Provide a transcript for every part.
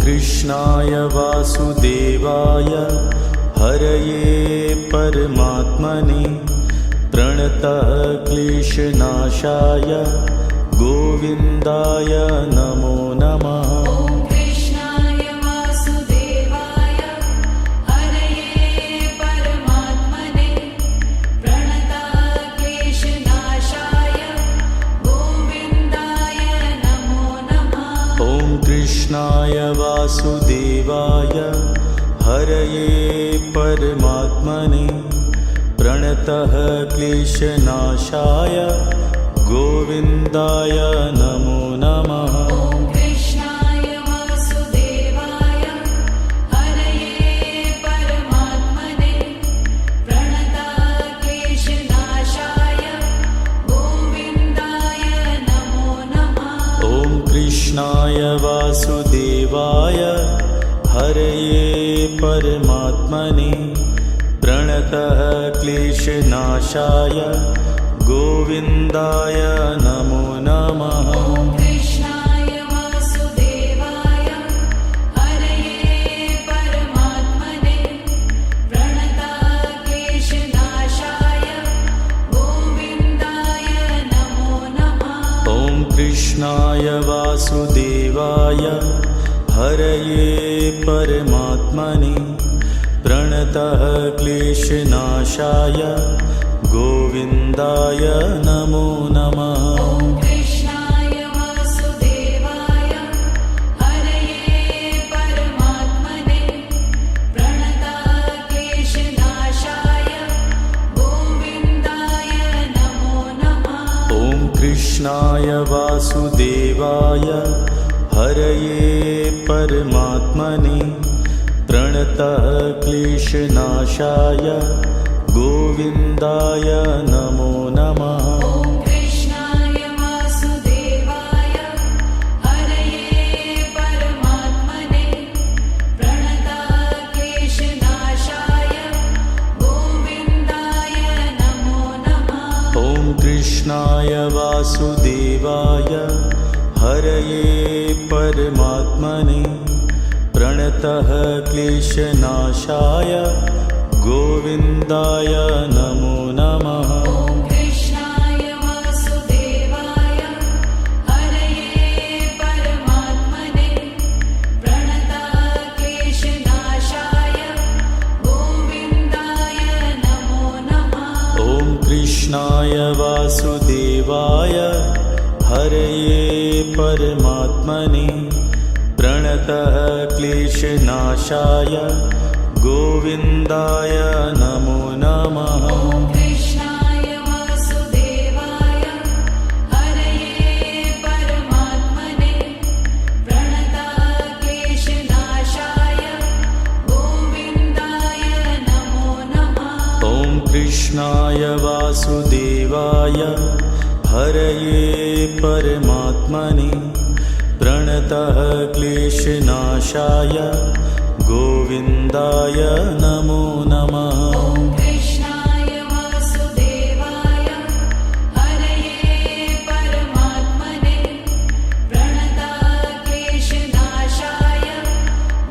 कृष्णाय वासुदेवाय हरये परमात्मने प्रणतः क्लेशनाशाय गोविन्दाय नमो नमः। कृष्णाय वासुदेवाय हरये परमात्मने प्रणतः क्लेशनाशाय गोविन्दाय नमो नमः। कृष्णाय वासुदेवाय हरये परमात्मने प्रणतः क्लेशनाशाय गोविन्दाय नमो नमः। कृष्णाय वासुदेवाय हरये परमात्मने प्रणतः क्लेशनाशाय गोविन्दाय नमो नमः। कृष्णाय वासुदेवाय हरये परमात्मने प्रणतः क्लेशनाशाय गोविन्दाय नमो नमः। कृष्णाय वासुदेवाय हरये परमात्मने प्रणतः क्लेशनाशाय गोविन्दाय नमो नमः। कृष्णाय वासुदेवाय हरये परमात्मने प्रणतः क्लेशनाशाय गोविन्दाय नमो नमः। कृष्णाय वासुदेवाय हरये परमात्मने प्रणतः क्लेशनाशाय गोविन्दाय नमो नमः। कृष्णाय वासुदेवाय हरये परमात्मने प्रणतः क्लेशनाशाय गोविन्दाय नमो नमः। कृष्णाय वासुदेवाय हरये परमात्मने प्रणतः क्लेशनाशाय गोविन्दाय नमो नमः। कृष्णाय वासुदेवाय हरये परमात्मने प्रणतः क्लेशनाशाय गोविन्दाय नमो नमः। कृष्णाय वासुदेवाय हरये परमात्मने प्रणतः क्लेशनाशाय गोविन्दाय नमो नमः। कृष्णाय वासुदेवाय हरये परमात्मने प्रणतः क्लेशनाशाय गोविन्दाय नमो नमः। कृष्णाय वासुदेवाय हरये परमात्मने प्रणतः क्लेशनाशाय गोविन्दाय नमो नमः। कृष्णाय वासुदेवाय हरये परमात्मने प्रणतः क्लेशनाशाय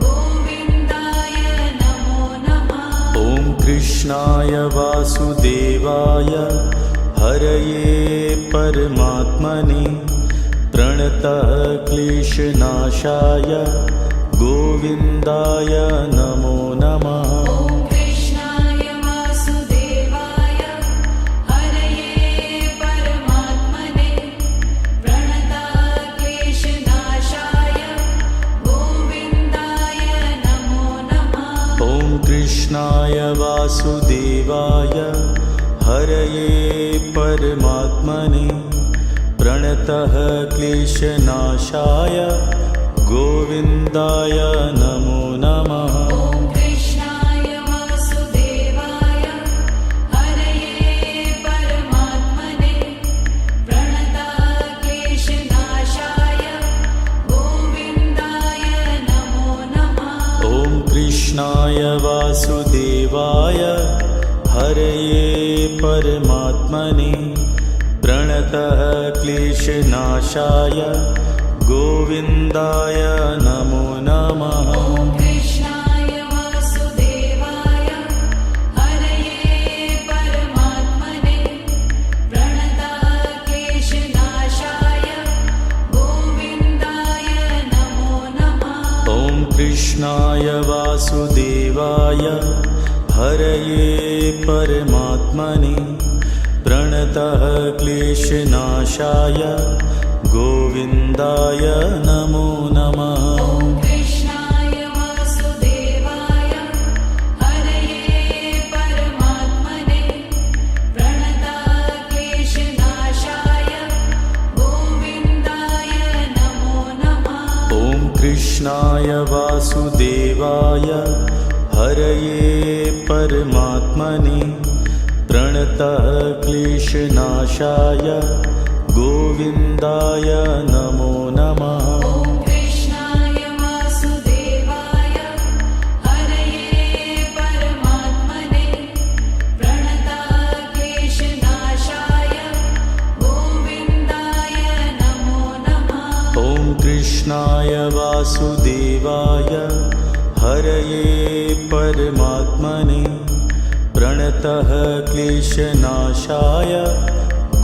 गोविन्दाय नमो नमः। कृष्णाय वासुदेवाय हरये परमात्मने प्रणतः क्लेशनाशाय गोविन्दाय नमो नमः। कृष्णाय वासुदेवाय हरये परमात्मने प्रणतः क्लेशनाशाय गोविन्दाय नमो नमः। कृष्णाय वासुदेवाय हरये परमात्मने प्रणतः क्लेशनाशाय गोविन्दाय नमो नमः। कृष्णाय वासुदेवाय हरये परमात्मने प्रणतः क्लेशनाशाय गोविन्दाय नमो नमः। कृष्णाय वासुदेवाय हरये परमात्मने प्रणतः क्लेशनाशाय गोविन्दाय नमो नमः। कृष्णाय वासुदेवाय हरये परमात्मने प्रणतः क्लेशनाशाय गोविन्दाय नमो नमः। ॐ कृष्णाय वासुदेवाय हरये परमात्मने प्रणतः क्लेशनाशाय गोविन्दाय नमो नमः। ॐ कृष्णाय वासुदेवाय हरये परमात्मने प्रणतः क्लेशनाशाय गोविन्दाय नमो नमः। ॐ कृष्णाय वासुदेवाय हरये परमात्मने प्रणतः क्लेशनाशाय गोविन्दाय नमो नमः। ॐ कृष्णाय वासुदेवाय हरये परमात्मने प्रणतः क्लेशनाशाय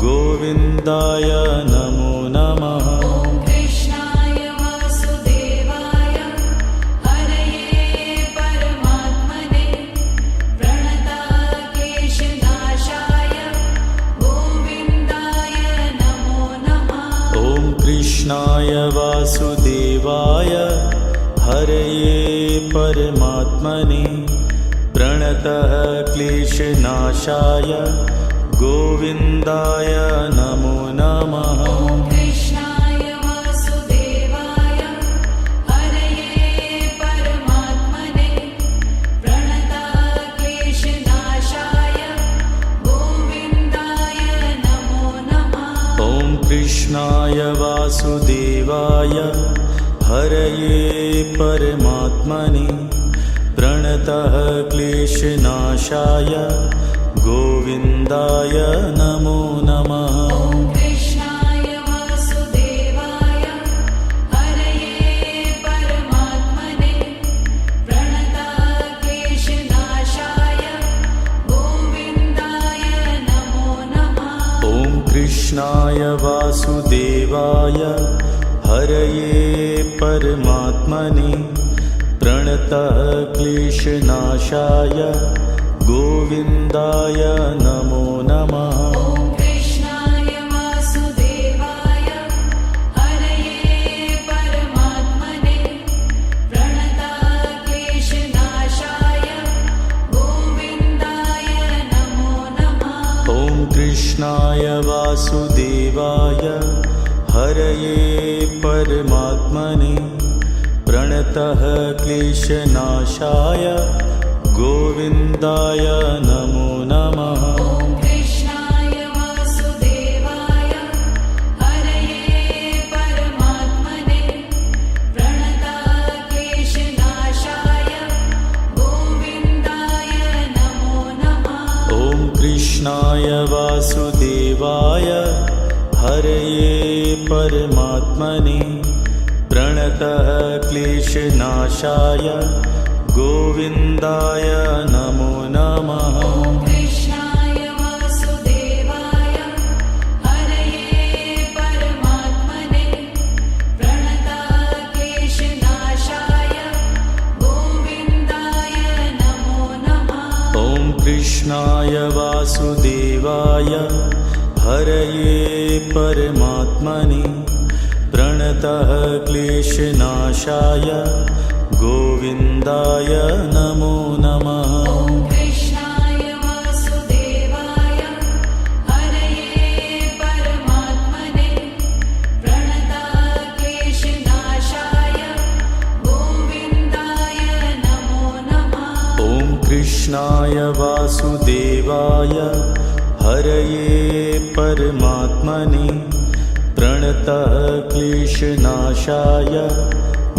गोविन्दाय नमो नमः। ॐ कृष्णाय वासुदेवाय हरये परमात्मने प्रणतः क्लेशनाशाय गोविन्दाय नमो नमः। ॐ कृष्णाय वासुदेवाय हरये परमात्मने प्रणतः क्लेशनाशाय गोविन्दाय नमो नमः। ॐ कृष्णाय वासुदेवाय हरये परमात्मने प्रणतः क्लेशनाशाय गोविन्दाय नमो नमः। ॐ कृष्णाय वासुदेवाय हरये परमात्मने प्रणतः क्लेशनाशाय गोविन्दाय नमो नमः। ॐ कृष्णाय वासुदेवाय हरये परमात्मने प्रणतः क्लेशनाशाय गोविन्दाय नमो नमः। ॐ कृष्णाय वासुदेवाय हरये परमात्मने प्रणतः क्लेशनाशाय गोविन्दाय नमो नमः। ॐ कृष्णाय वासुदेवाय हरये परमात्मने प्रणतः क्लेशनाशाय गोविन्दाय नमो नमः। ॐ कृष्णाय वासुदेवाय हरये परमात्मने प्रणतः क्लेशनाशाय गोविन्दाय नमो नमः। ॐ कृष्णाय वासुदेवाय हरये परमात्मने प्रणतः क्लेशनाशाय गोविन्दाय नमो नमः। ॐ कृष्णाय वासुदेवाय हरये परमात्मने प्रणतः क्लेशनाशाय गोविन्दाय नमो नमः। ॐ कृष्णाय वासुदेवाय हरये परमात्मने प्रणतः क्लेशनाशाय गोविन्दाय नमो नमः। ॐ कृष्णाय वासुदेवाय हरये परमात्मने प्रणतः क्लेशनाशाय गोविन्दाय नमो नमः। ॐ कृष्णाय वासुदेवाय हरये परमात्मने प्रणतः क्लेशनाशाय गोविन्दाय नमो नमः। ॐ कृष्णाय वासुदेवाय हरये परमात्मने प्रणतः क्लेशनाशाय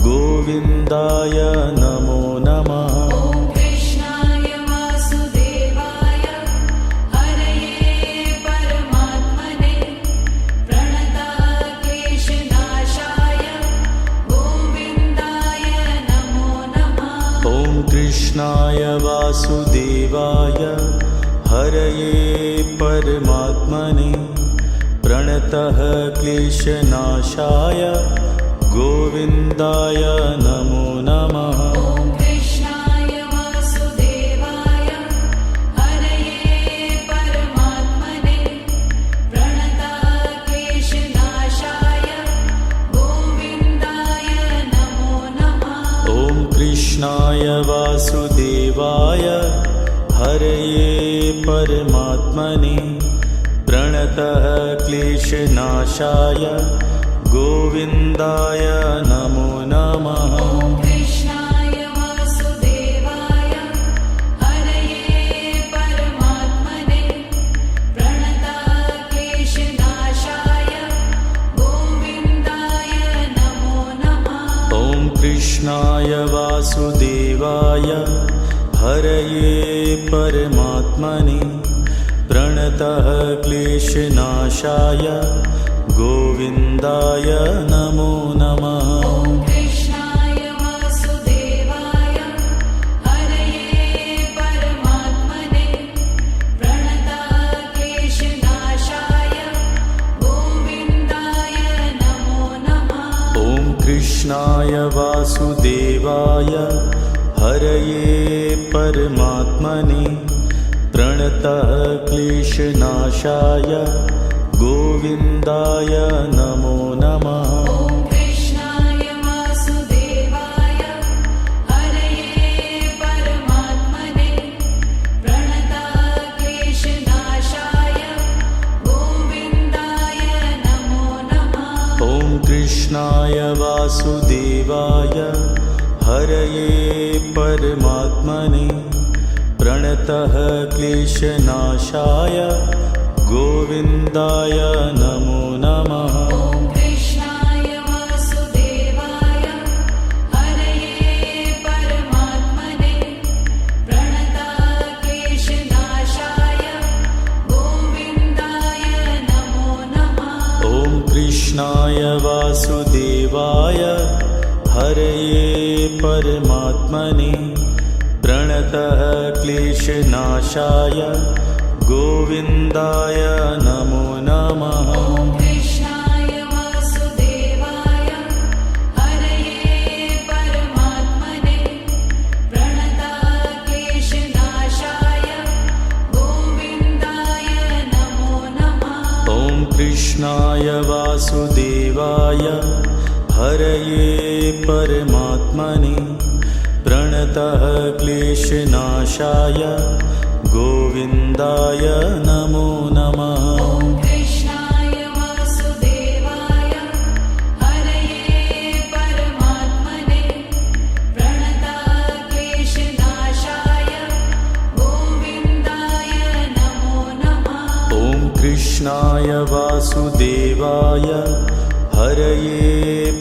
गोविन्दाय नमो नमः। ॐ कृष्णाय वासुदेवाय हरये परमात्मने प्रणतः क्लेशनाशाय गोविन्दाय नमो नमः। ॐ कृष्णाय वासुदेवाय हरये परमात्मने प्रणतः क्लेशनाशाय गोविन्दाय नमो नमः। कृष्णाय वासुदेवाय हरये परमात्मने प्रणतः क्लेशनाशाय गोविन्दाय नमो नमः। ॐ कृष्णाय वासुदेवाय हरये परमात्मने प्रणतः क्लेशनाशाय गोविन्दाय नमो नमः। ॐ कृष्णाय वासुदेवाय हरये परमात्मने प्रणतः क्लेशनाशाय गोविन्दाय नमो नमः। ॐ कृष्णाय वासुदेवाय हरये परमात्मने प्रणतः क्लेशनाशाय गोविन्दाय नमो नमः। ॐ कृष्णाय वासुदेवाय हरये परमात्मने प्रणतः क्लेशनाशाय गोविन्दाय नमो नमः। ॐ कृष्णाय वासुदेवाय हरये परमात्मने प्रणतः क्लेशनाशाय गोविन्दाय नमो नमः। ॐ कृष्णाय वासुदेवाय हरये परमात्मने प्रणतः क्लेशनाशाय गोविन्दाय नमो नमः। ॐ कृष्णाय वासुदेवाय हरये परमात्मने प्रणतः क्लेशनाशाय गोविन्दाय नमो नमः। ॐ कृष्णाय वासुदेवाय हरये परमात्मने प्रणतः क्लेशनाशाय गोविन्दाय नमो नमः। ॐ कृष्णाय वासुदेवाय हरये परमात्मने प्रणतः क्लेशनाशाय गोविन्दाय नमो नमः। ॐ कृष्णाय वासुदेवाय हरये परमात्मने प्रणतः क्लेशनाशाय गोविन्दाय नमो नमः। ॐ कृष्णाय वासुदेवाय हरये परमात्मने प्रणतः क्लेशनाशाय गोविन्दाय नमो नमः। ॐ कृष्णाय वासुदेवाय हरये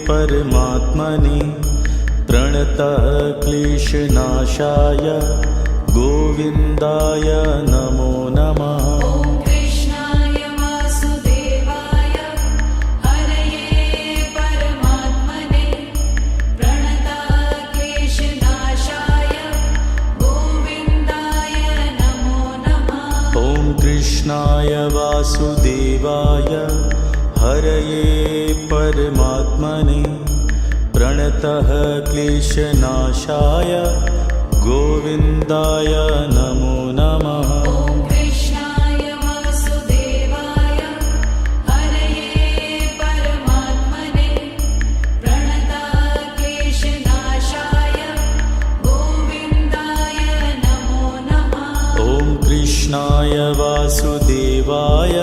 परमात्मने प्रणतः क्लेशनाशाय गोविन्दाय नमो नमः। ॐ कृष्णाय वासुदेवाय हरये परमात्मने प्रणतः क्लेशनाशाय गोविन्दाय नमो नमः। ॐ कृष्णाय वासुदेवाय हरये परमात्मने प्रणतः क्लेशनाशाय गोविन्दाय नमो नमः। ॐ कृष्णाय वासुदेवाय हरये परमात्मने प्रणतः क्लेशनाशाय गोविन्दाय नमो नमः। ॐ कृष्णाय वासुदेवाय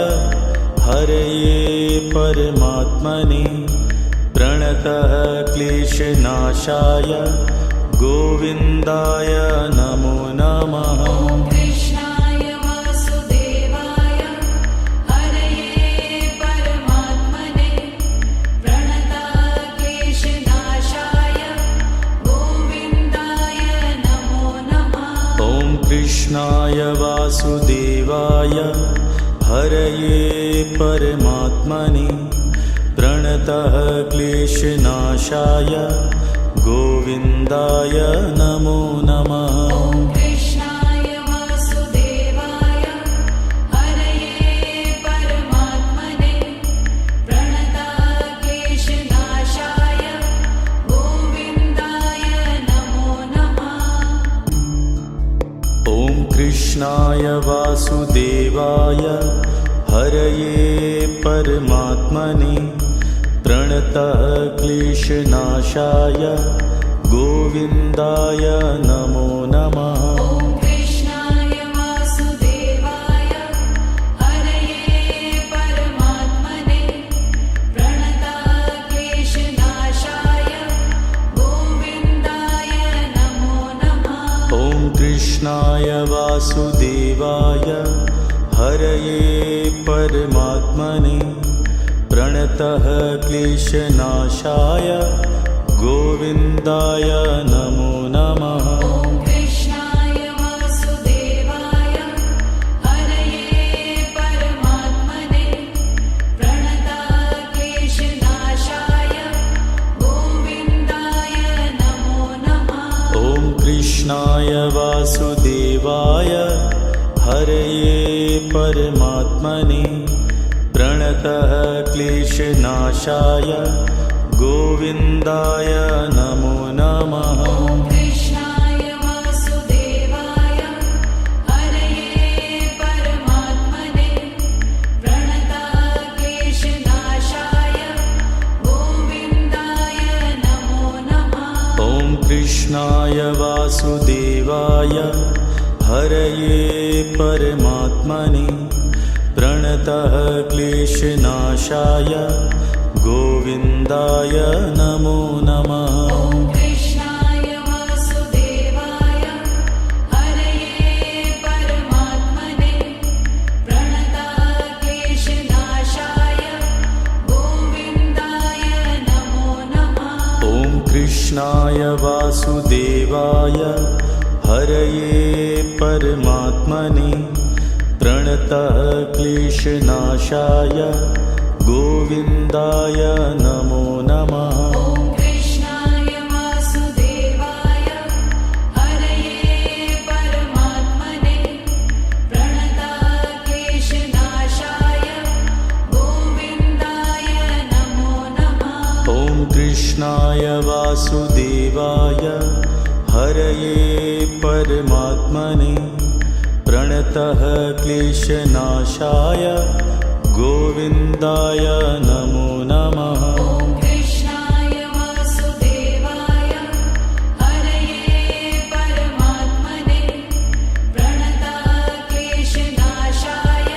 हरये परमात्मने प्रणतः क्लेशनाशाय गोविन्दाय नमो नमः। ॐ कृष्णाय वासुदेवाय हरये परमात्मने प्रणतः क्लेशनाशाय गोविन्दाय नमो नमः। ॐ कृष्णाय वासुदेवाय हरये परमात्मने प्रणतः क्लेशनाशाय गोविन्दाय नमो नमः। ॐ कृष्णाय वासुदेवाय हरये परमात्मने प्रणतः क्लेशनाशाय गोविन्दाय नमो नमः। ॐ कृष्णाय वासुदेवाय हरये परमात्मने प्रणतः क्लेशनाशाय गोविन्दाय नमो नमः। ॐ कृष्णाय वासुदेवाय हरये परमात्मने प्रणतक्लेशनाशाय गोविन्दाय नमो नमः। ॐ कृष्णाय वासुदेवाय हरये परमात्मने प्रणतः क्लेशनाशाय गोविन्दाय नमो नमः। ॐ कृष्णाय वासुदेवाय हरये परमात्मने प्रणतक्लेशनाशाय गोविन्दाय नमो नमः। ॐ कृष्णाय वासुदेवाय हरये परमात्मने प्रणतः क्लेशनाशाय गोविन्दाय नमो नमः। ॐ कृष्णाय वासुदेवाय हरये परमात्मने प्रणतक्लेशनाशाय गोविन्दाय नमो नमः। ॐ कृष्णाय वासुदेवाय हरये परमात्मने प्रणतः क्लेशनाशाय गोविन्दाय नमो नमः। ॐ कृष्णाय वासुदेवाय हरये परमात्मने प्रणतक्लेशनाशाय गोविन्दाय नमो नमः। ॐ कृष्णाय वासुदेवाय हरये परमात्मने प्रणतः क्लेशनाशाय गोविन्दाय नमो नमः। ॐ कृष्णाय वासुदेवाय हरये परमात्मने प्रणतक्लेशनाशाय गोविन्दाय नमो नमः। ॐ कृष्णाय वासुदेवाय हरये परमात्मने प्रणतः क्लेशनाशाय गोविन्दाय नमो नमः। ॐ कृष्णाय वासुदेवाय हरये परमात्मने प्रणतक्लेशनाशाय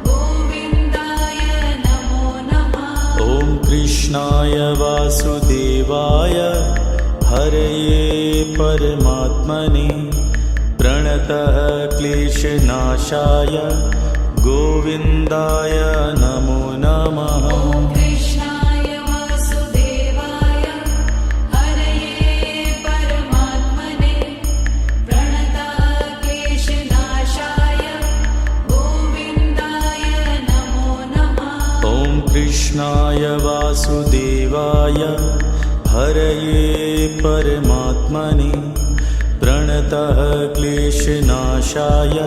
गोविन्दाय नमो नमः। ॐ कृष्णाय वासुदेवाय हरये परमात्मने प्रणतः क्लेशनाशाय गोविन्दाय नमो नमः। ॐ कृष्णाय वासुदेवाय हरये परमात्मने प्रणतक्लेशनाशाय गोविन्दाय नमो नमः। ॐ कृष्णाय वासुदेवाय हरये परमात्मने प्रणतः क्लेशनाशाय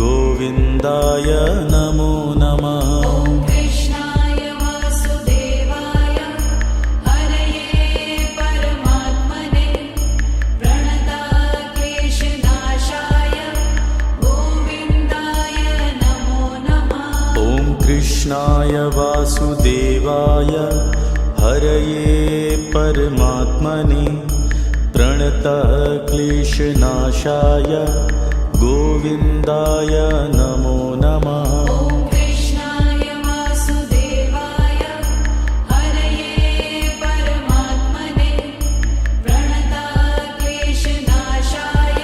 गोविन्दाय नमो नमः। ॐ कृष्णाय वासुदेवाय हरये परमात्मने प्रणतक्लेशनाशाय गोविन्दाय नमो नमः। ॐ कृष्णाय वासुदेवाय हरये परमात्मने प्रणतः क्लेशनाशाय गोविन्दाय नमो नमः। ॐ कृष्णाय वासुदेवाय हरये परमात्मने प्रणतक्लेशनाशाय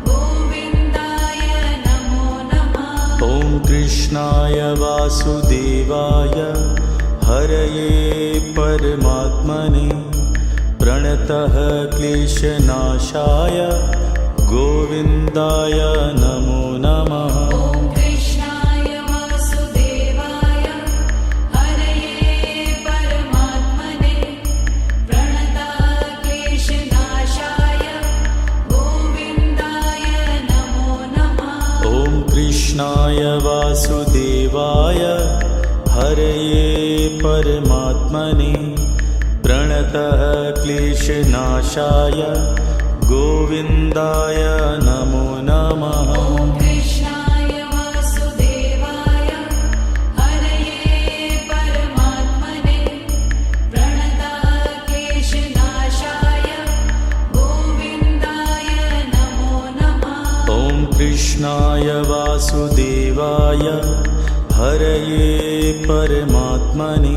गोविन्दाय नमो नमः। ॐ कृष्णाय वासुदेवाय हरये परमात्मने प्रणतः क्लेशनाशाय गोविन्दाय नमो नमः। ॐ कृष्णाय वासुदेवाय हरये परमात्मने प्रणतक्लेशनाशाय गोविन्दाय नमो नमः। ॐ कृष्णाय वासुदेवाय हरये परमात्मने प्रणतः क्लेशनाशाय गोविन्दाय नमो नमः। ॐ कृष्णाय वासुदेवाय हरये परमात्मने प्रणतक्लेशनाशाय कृष्णाय वासुदेवाय हरये परमात्मने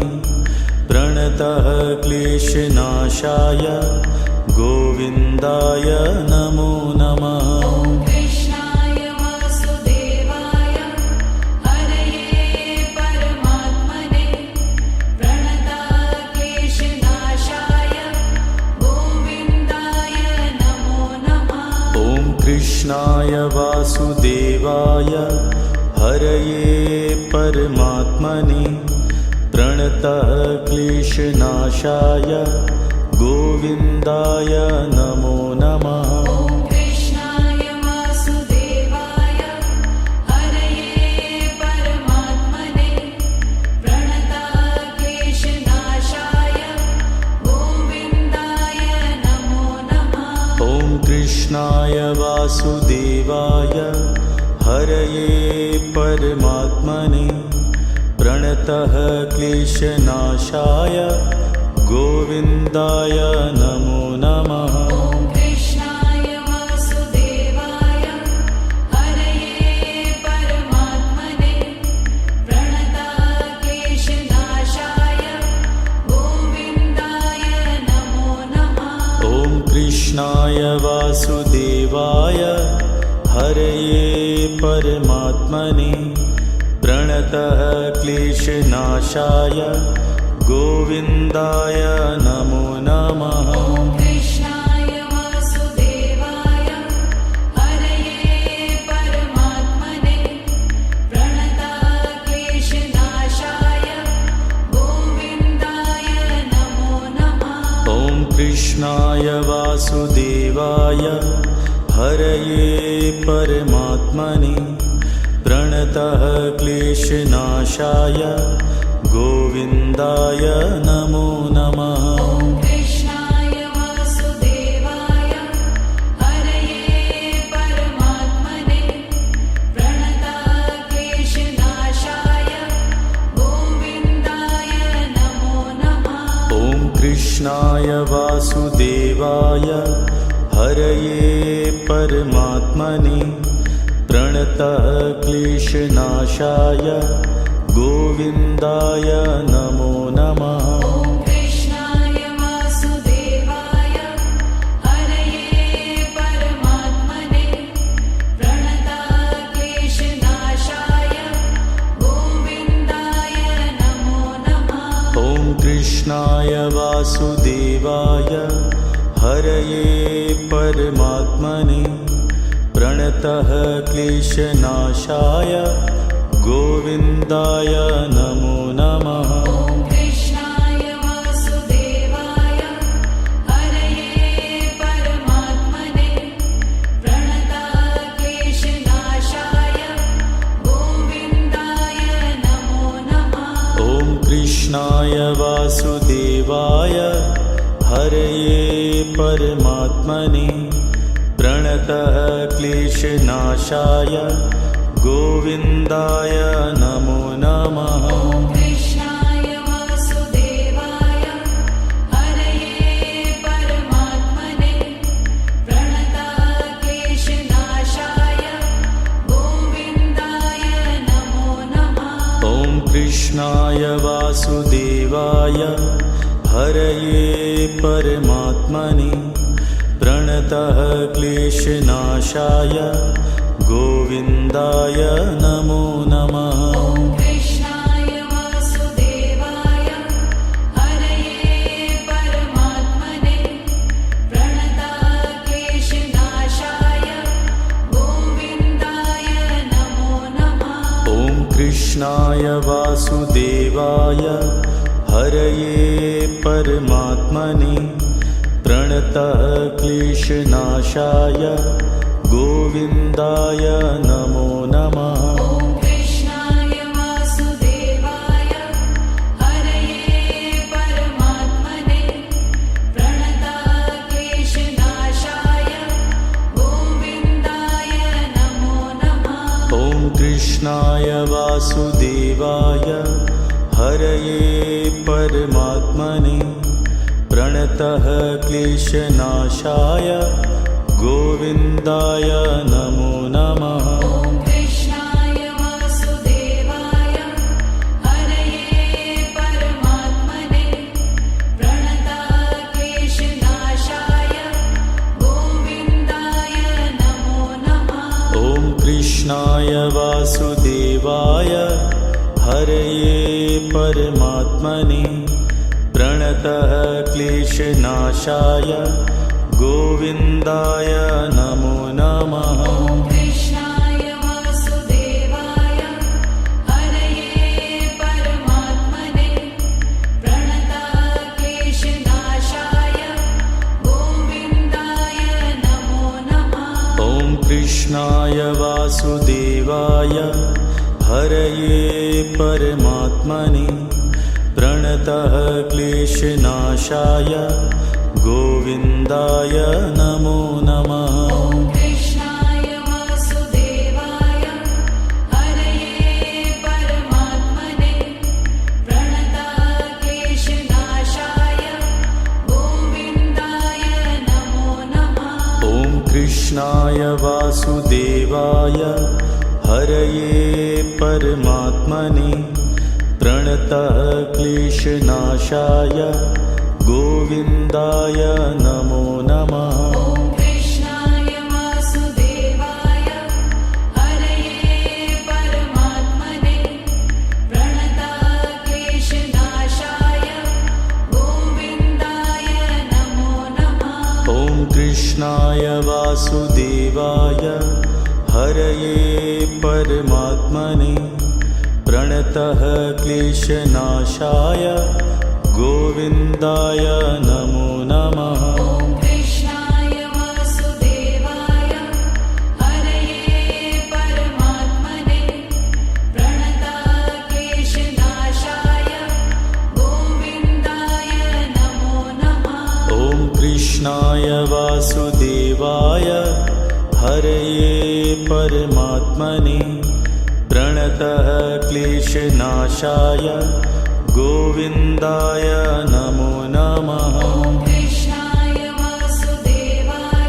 प्रणतः क्लेशनाशाय गोविन्दाय नमो नमः। ॐ कृष्णाय वासुदेवाय हरये परमात्मने प्रणतः क्लेशनाशाय गोविन्दाय नमो नमः। ॐ कृष्णाय वासुदेवाय हरये परमात्मने प्रणतः क्लेशनाशाय गोविन्दाय नमो नमः। ॐ कृष्णाय वासुदेवाय हरये परमात्मने प्रणतः क्लेशनाशाय गोविन्दाय नमो नमः। ॐ कृष्णाय वासुदेवाय हरये परमात्मने प्रणतः क्लेशनाशाय गोविन्दाय नमो नमः। ॐ कृष्णाय वासुदेवाय हरये परमात्मने प्रणतः क्लेशनाशाय गोविन्दाय नमो नमः। ॐ कृष्णाय वासुदेवाय हरये परमात्मने प्रणतः क्लेशनाशाय गोविन्दाय नमो नमः। ॐ कृष्णाय वासुदेवाय हरये परमात्मने प्रणतः क्लेशनाशाय गोविन्दाय नमो नमः। ॐ कृष्णाय वासुदेवाय हरये परमात्मने प्रणतः क्लेशनाशाय गोविन्दाय नमो नमः। ॐ कृष्णाय वासुदेवाय हरये परमात्मने प्रणतः क्लेशनाशाय गोविन्दाय नमो नमः। ॐ कृष्णाय वासुदेवाय हरये परमात्मने प्रणतः क्लेशनाशाय गोविन्दाय नमो नमः। ॐ कृष्णाय वासुदेवाय हरये परमात्मने प्रणतः क्लेशनाशाय गोविन्दाय नमो नमः। ॐ कृष्णाय वासुदेवाय हरये परमात्मने प्रणतः क्लेशनाशाय गोविन्दाय नमो नमः। ॐ कृष्णाय वासुदेवाय हरये परमात्मने प्रणतः क्लेशनाशाय गोविन्दाय नमो नमः। ॐ कृष्णाय वासुदेवाय हरये परमात्मने प्रणतः क्लेशनाशाय गोविन्दाय नमो नमः। ॐ कृष्णाय वासुदेवाय हरये परमात्मने प्रणतः क्लेशनाशाय गोविन्दाय नमो नमः। ॐ कृष्णाय वासुदेवाय हरये परमात्मने प्रणतः क्लेशनाशाय गोविन्दाय नमो नमः। ॐ कृष्णाय वासुदेवाय हरये परमात्मने प्रणतः क्लेशनाशाय गोविन्दाय नमो नमः। ॐ कृष्णाय वासुदेवाय हरये परमात्मने प्रणतः क्लेशनाशाय गोविन्दाय नमो नमः। ॐ कृष्णाय वासुदेवाय हरये परमात्मने प्रणतः क्लेशनाशाय गोविन्दाय नमो नमः। ॐ कृष्णाय वासुदेवाय हरये परमात्मने प्रणतः क्लेशनाशाय गोविन्दाय नमो नमः। कृष्णाय वासुदेवाय हरये परमात्मने प्रणतः क्लेशनाशाय गोविन्दाय नमो नमः। ॐ कृष्णाय वासुदेवाय हरये परमात्मने प्रणतः क्लेशनाशाय गोविन्दाय नमो नमः। ॐ कृष्णाय वासुदेवाय हरये परमात्मने प्रणतः क्लेशनाशाय गोविन्दाय नमो नमः। ॐ कृष्णाय वासुदेवाय हरये परमात्मने प्रणतः क्लेशनाशाय गोविन्दाय नमो नमः। ॐ कृष्णाय वासुदेवाय हरये परमात्मने प्रणतः क्लेशनाशाय गोविन्दाय नमो नमः। ॐ कृष्णाय वासुदेवाय हरये परमात्मने प्रणतः क्लेशनाशाय गोविन्दाय नमो नमः। ॐ कृष्णाय वासुदेवाय हरये परमात्मने प्रणतः क्लेशनाशाय गोविन्दाय नमो नमः। ॐ कृष्णाय वासुदेवाय हरये परमात्मने प्रणतः क्लेशनाशाय गोविन्दाय नमो नमः। ॐ कृष्णाय वासुदेवाय हरये परमात्मने प्रणतः क्लेशनाशाय गोविन्दाय नमो नमः। ॐ कृष्णाय वासुदेवाय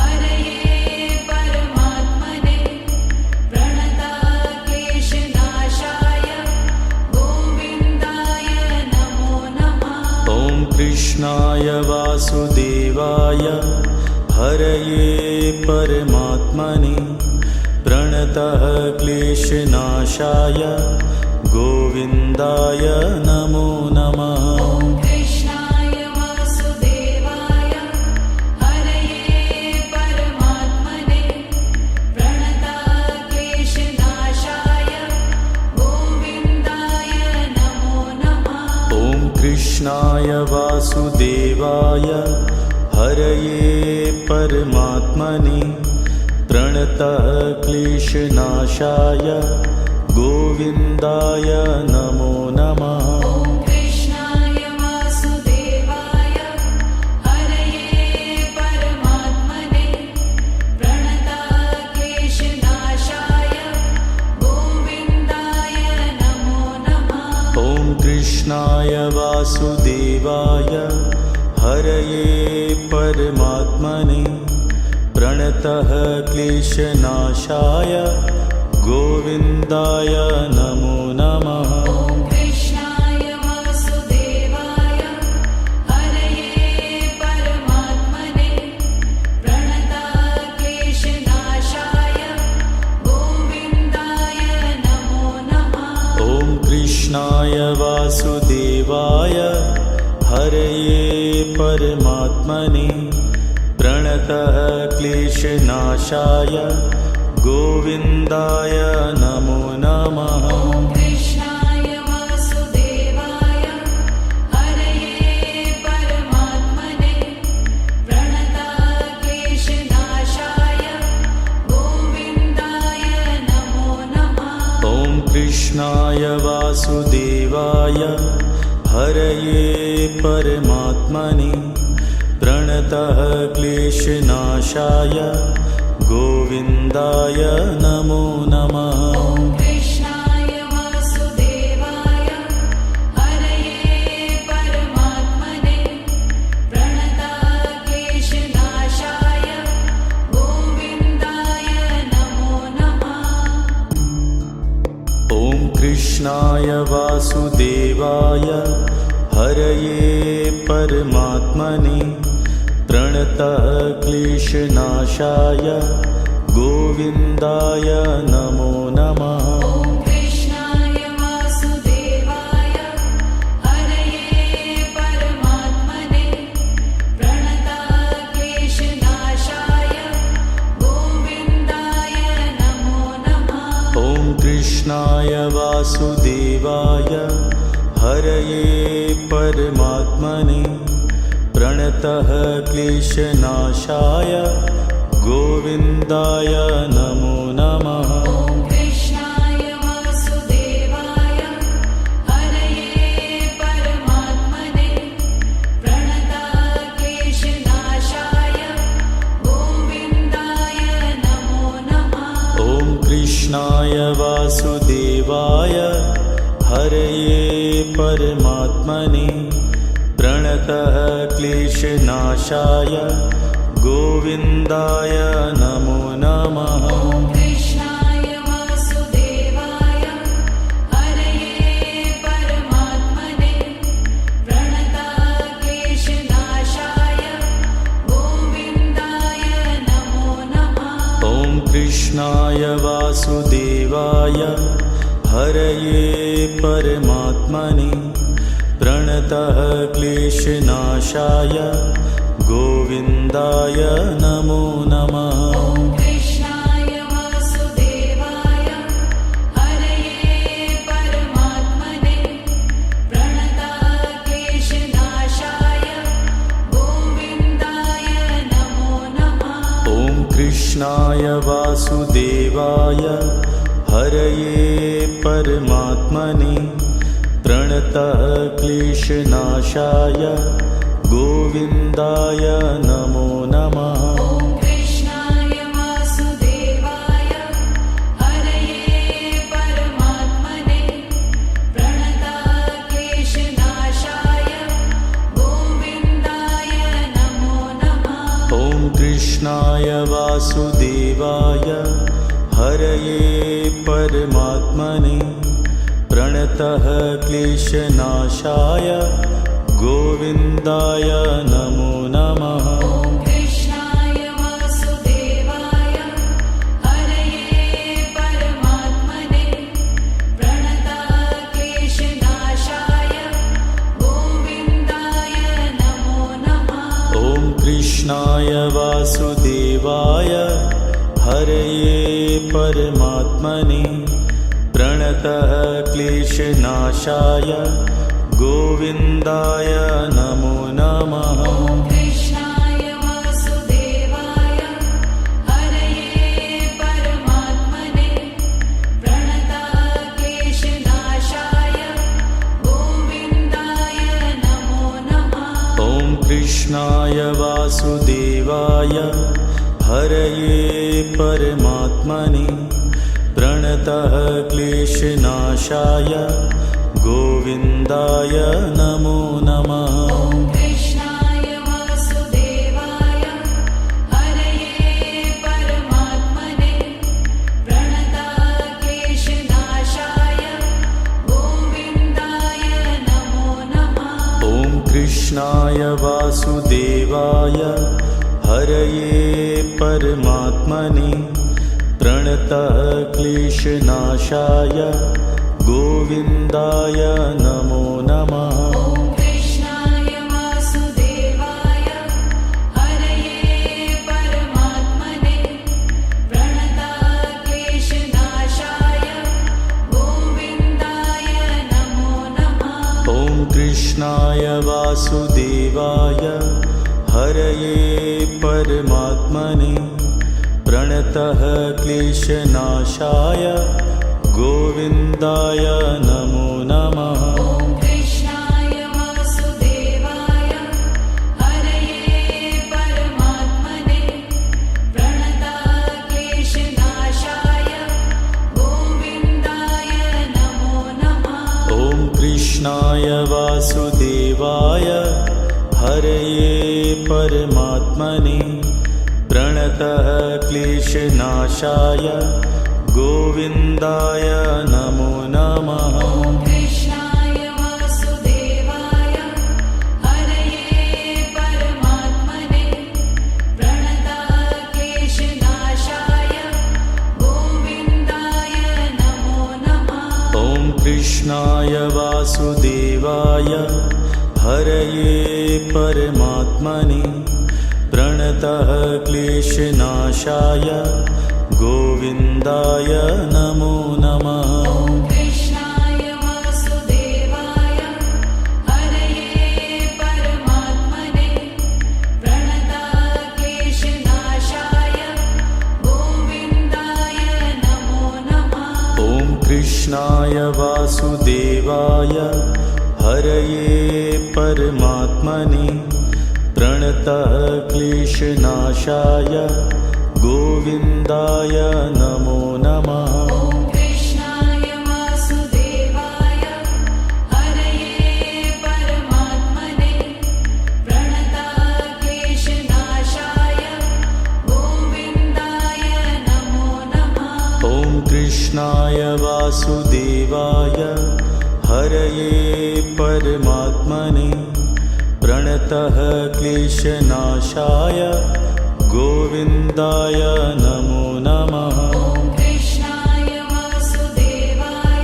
हरये परमात्मने प्रणतः क्लेशनाशाय गोविन्दाय नमो नमः। ॐ कृष्णाय वासुदेवाय हरये परमात्मने प्रणतः क्लेशनाशाय गोविन्दाय नमो नमः। ॐ कृष्णाय वासुदेवाय हरये परमात्मने प्रणतः क्लेशनाशाय गोविन्दाय नमो नमः। ॐ कृष्णाय वासुदेवाय हरये परमात्मने प्रणतः क्लेशनाशाय गोविन्दाय नमो नमः। ॐ कृष्णाय वासुदेवाय हरये परमात्मने प्रणतः क्लेशनाशाय गोविन्दाय नमो नमः। ॐ कृष्णाय वासुदेवाय हरये परमात्मने प्रणतः क्लेशनाशाय गोविन्दाय नमो नमः। ॐ कृष्णाय वासुदेवाय हरये परमात्मने प्रणतः क्लेशनाशाय गोविन्दाय नमो नमः। ॐ कृष्णाय वासुदेवाय हरये परमात्मने प्रणतः क्लेशनाशाय गोविन्दाय नमो नमः। ॐ कृष्णाय वासुदेवाय हरये परमात्मने प्रणतः क्लेशनाशाय गोविन्दाय नमो नमः। ॐ कृष्णाय वासुदेवाय हरये परमात्मने प्रणतः क्लेशनाशाय गोविन्दाय नमो नमः। ॐ कृष्णाय वासुदेवाय हरये परमात्मने प्रणतः क्लेशनाशाय गोविन्दाय नमो नमः। ॐ कृष्णाय वासुदेवाय हरये परमात्मने प्रणतः क्लेशनाशाय गोविन्दाय नमो नमः। ॐ कृष्णाय वासुदेवाय हरये परमात्मने प्रणतक्लेशनाशाय गोविन्दाय नमो नमः। ॐ कृष्णाय वासुदेवाय हरये परमात्मने प्रणतः क्लेशनाशाय गोविन्दाय नमो नमः। ॐ कृष्णाय वासुदेवाय हरये परमात्मने प्रणतक्लेशनाशाय गोविन्दाय नमो नमः। ॐ कृष्णाय वासुदेवाय हरये परमात्मने प्रणतः क्लेशनाशाय गोविन्दाय नमो नमः। ॐ कृष्णाय वासुदेवाय हरये परमात्मने प्रणतक्लेशनाशाय गोविन्दाय नमो नमः। ॐ कृष्णाय वासुदेवाय हरये परमात्मने प्रणतः क्लेशनाशाय गोविन्दाय नमो नमः। ॐ कृष्णाय वासुदेवाय हरये परमात्मने प्रणतक्लेशनाशाय गोविन्दाय नमो नमः। ॐ कृष्णाय वासुदेवाय हरये परमात्मने प्रणतः क्लेशनाशाय गोविन्दाय नमो नमः। ॐ कृष्णाय वासुदेवाय हरये परमात्मने प्रणतक्लेशनाशाय गोविन्दाय नमो नमः। ॐ कृष्णाय वासुदेवाय हरये परमात्मने प्रणतः क्लेशनाशाय गोविन्दाय नमो नमः। ॐ कृष्णाय वासुदेवाय हरये परमात्मने प्रणतक्लेशनाशाय गोविन्दाय नमो नमः। ॐ कृष्णाय वासुदेवाय हरये परमात्मने प्रणतः क्लेशनाशाय गोविन्दाय नमो नमः। ॐ कृष्णाय वासुदेवाय हरये परमात्मने प्रणतक्लेशनाशाय गोविन्दाय नमो नमः। ॐ कृष्णाय वासुदेवाय हरये परमात्मने प्रणतः क्लेशनाशाय गोविन्दाय नमो नमः। ॐ कृष्णाय वासुदेवाय हरये परमात्मने प्रणतक्लेशनाशाय गोविन्दाय नमो नमः। ॐ कृष्णाय वासुदेवाय हरये परमात्मने प्रणतः क्लेशनाशाय गोविन्दाय नमो नमः। ॐ कृष्णाय वासुदेवाय हरये परमात्मने प्रणतक्लेशनाशाय गोविन्दाय नमो नमः। ॐ कृष्णाय वासुदेवाय हरये परमात्मने प्रणतः क्लेशनाशाय गोविन्दाय नमो नमः। ॐ कृष्णाय वासुदेवाय हरये परमात्मने प्रणतक्लेशनाशाय गोविन्दाय नमो नमः। ॐ कृष्णाय वासुदेवाय हरये परमात्मने प्रणतः क्लेशनाशाय गोविन्दाय नमो नमः। ॐ कृष्णाय वासुदेवाय हरये परमात्मने प्रणतक्लेशनाशाय वासुदेवाय हरये परमात्मने प्रणतः क्लेशनाशाय गोविन्दाय नमो नमः। ॐ कृष्णाय वासुदेवाय हरये परमात्मने प्रणतः क्लेशनाशाय गोविन्दाय नमो नमः। ॐ कृष्णाय वासुदेवाय हरये परमात्मने प्रणतः क्लेशनाशाय गोविन्दाय नमो नमः। ॐ कृष्णाय वासुदेवाय हरये परमात्मने प्रणतः क्लेशनाशाय गोविन्दाय नमो नमः। ॐ कृष्णाय वासुदेवाय हरये परमात्मने प्रणतः क्लेशनाशाय गोविन्दाय नमो नमः। ॐ कृष्णाय वासुदेवाय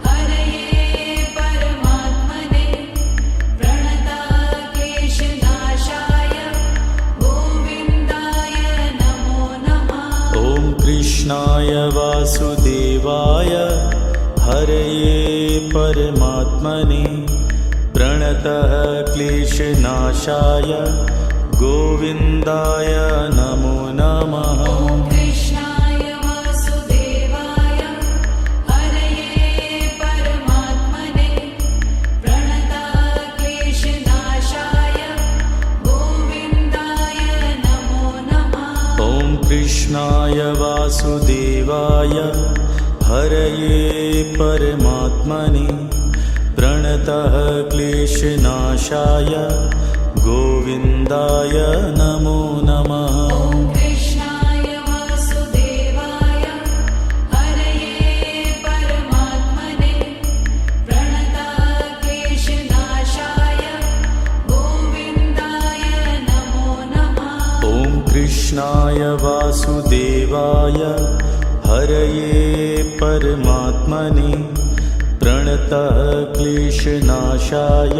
हरये परमात्मने प्रणतः क्लेशनाशाय गोविन्दाय नमो नमः। ॐ कृष्णाय वासुदेवाय हरये परमात्मने प्रणतः क्लेशनाशाय गोविन्दाय नमो नमः। ॐ कृष्णाय वासुदेवाय हरये परमात्मने प्रणतः क्लेशनाशाय गोविन्दाय नमो नमः। ॐ कृष्णाय वासुदेवाय हरये परमात्मने प्रणतः क्लेशनाशाय गोविन्दाय नमो नमः। ॐ कृष्णाय वासुदेवाय हरये परमात्मने प्रणतः क्लेशनाशाय गोविन्दाय नमो नमः। ॐ कृष्णाय वासुदेवाय हरये परमात्मने प्रणतः क्लेशनाशाय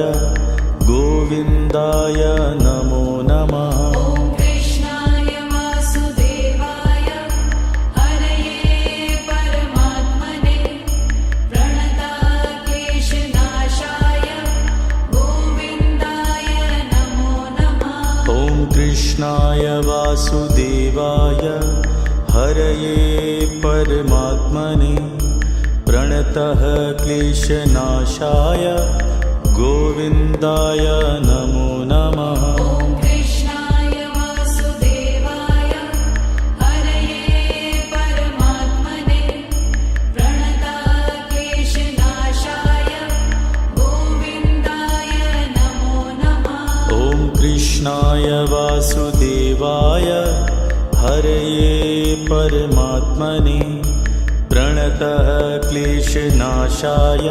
गोविन्दाय नमो नमः। ॐ कृष्णाय वासुदेवाय हरये परमात्मने प्रणतः क्लेशनाशाय गोविन्दाय नमो नमः। ॐ कृष्णाय वासुदेवाय हरये परमात्मने प्रणतः क्लेशनाशाय गोविन्दाय नमो नमः। ॐ कृष्णाय वासुदेवाय हरये परमात्मने प्रणतः क्लेशनाशाय गोविन्दाय नमो नमः। ॐ कृष्णाय वासुदेवाय हरये परमात्मने प्रणतः क्लेशनाशाय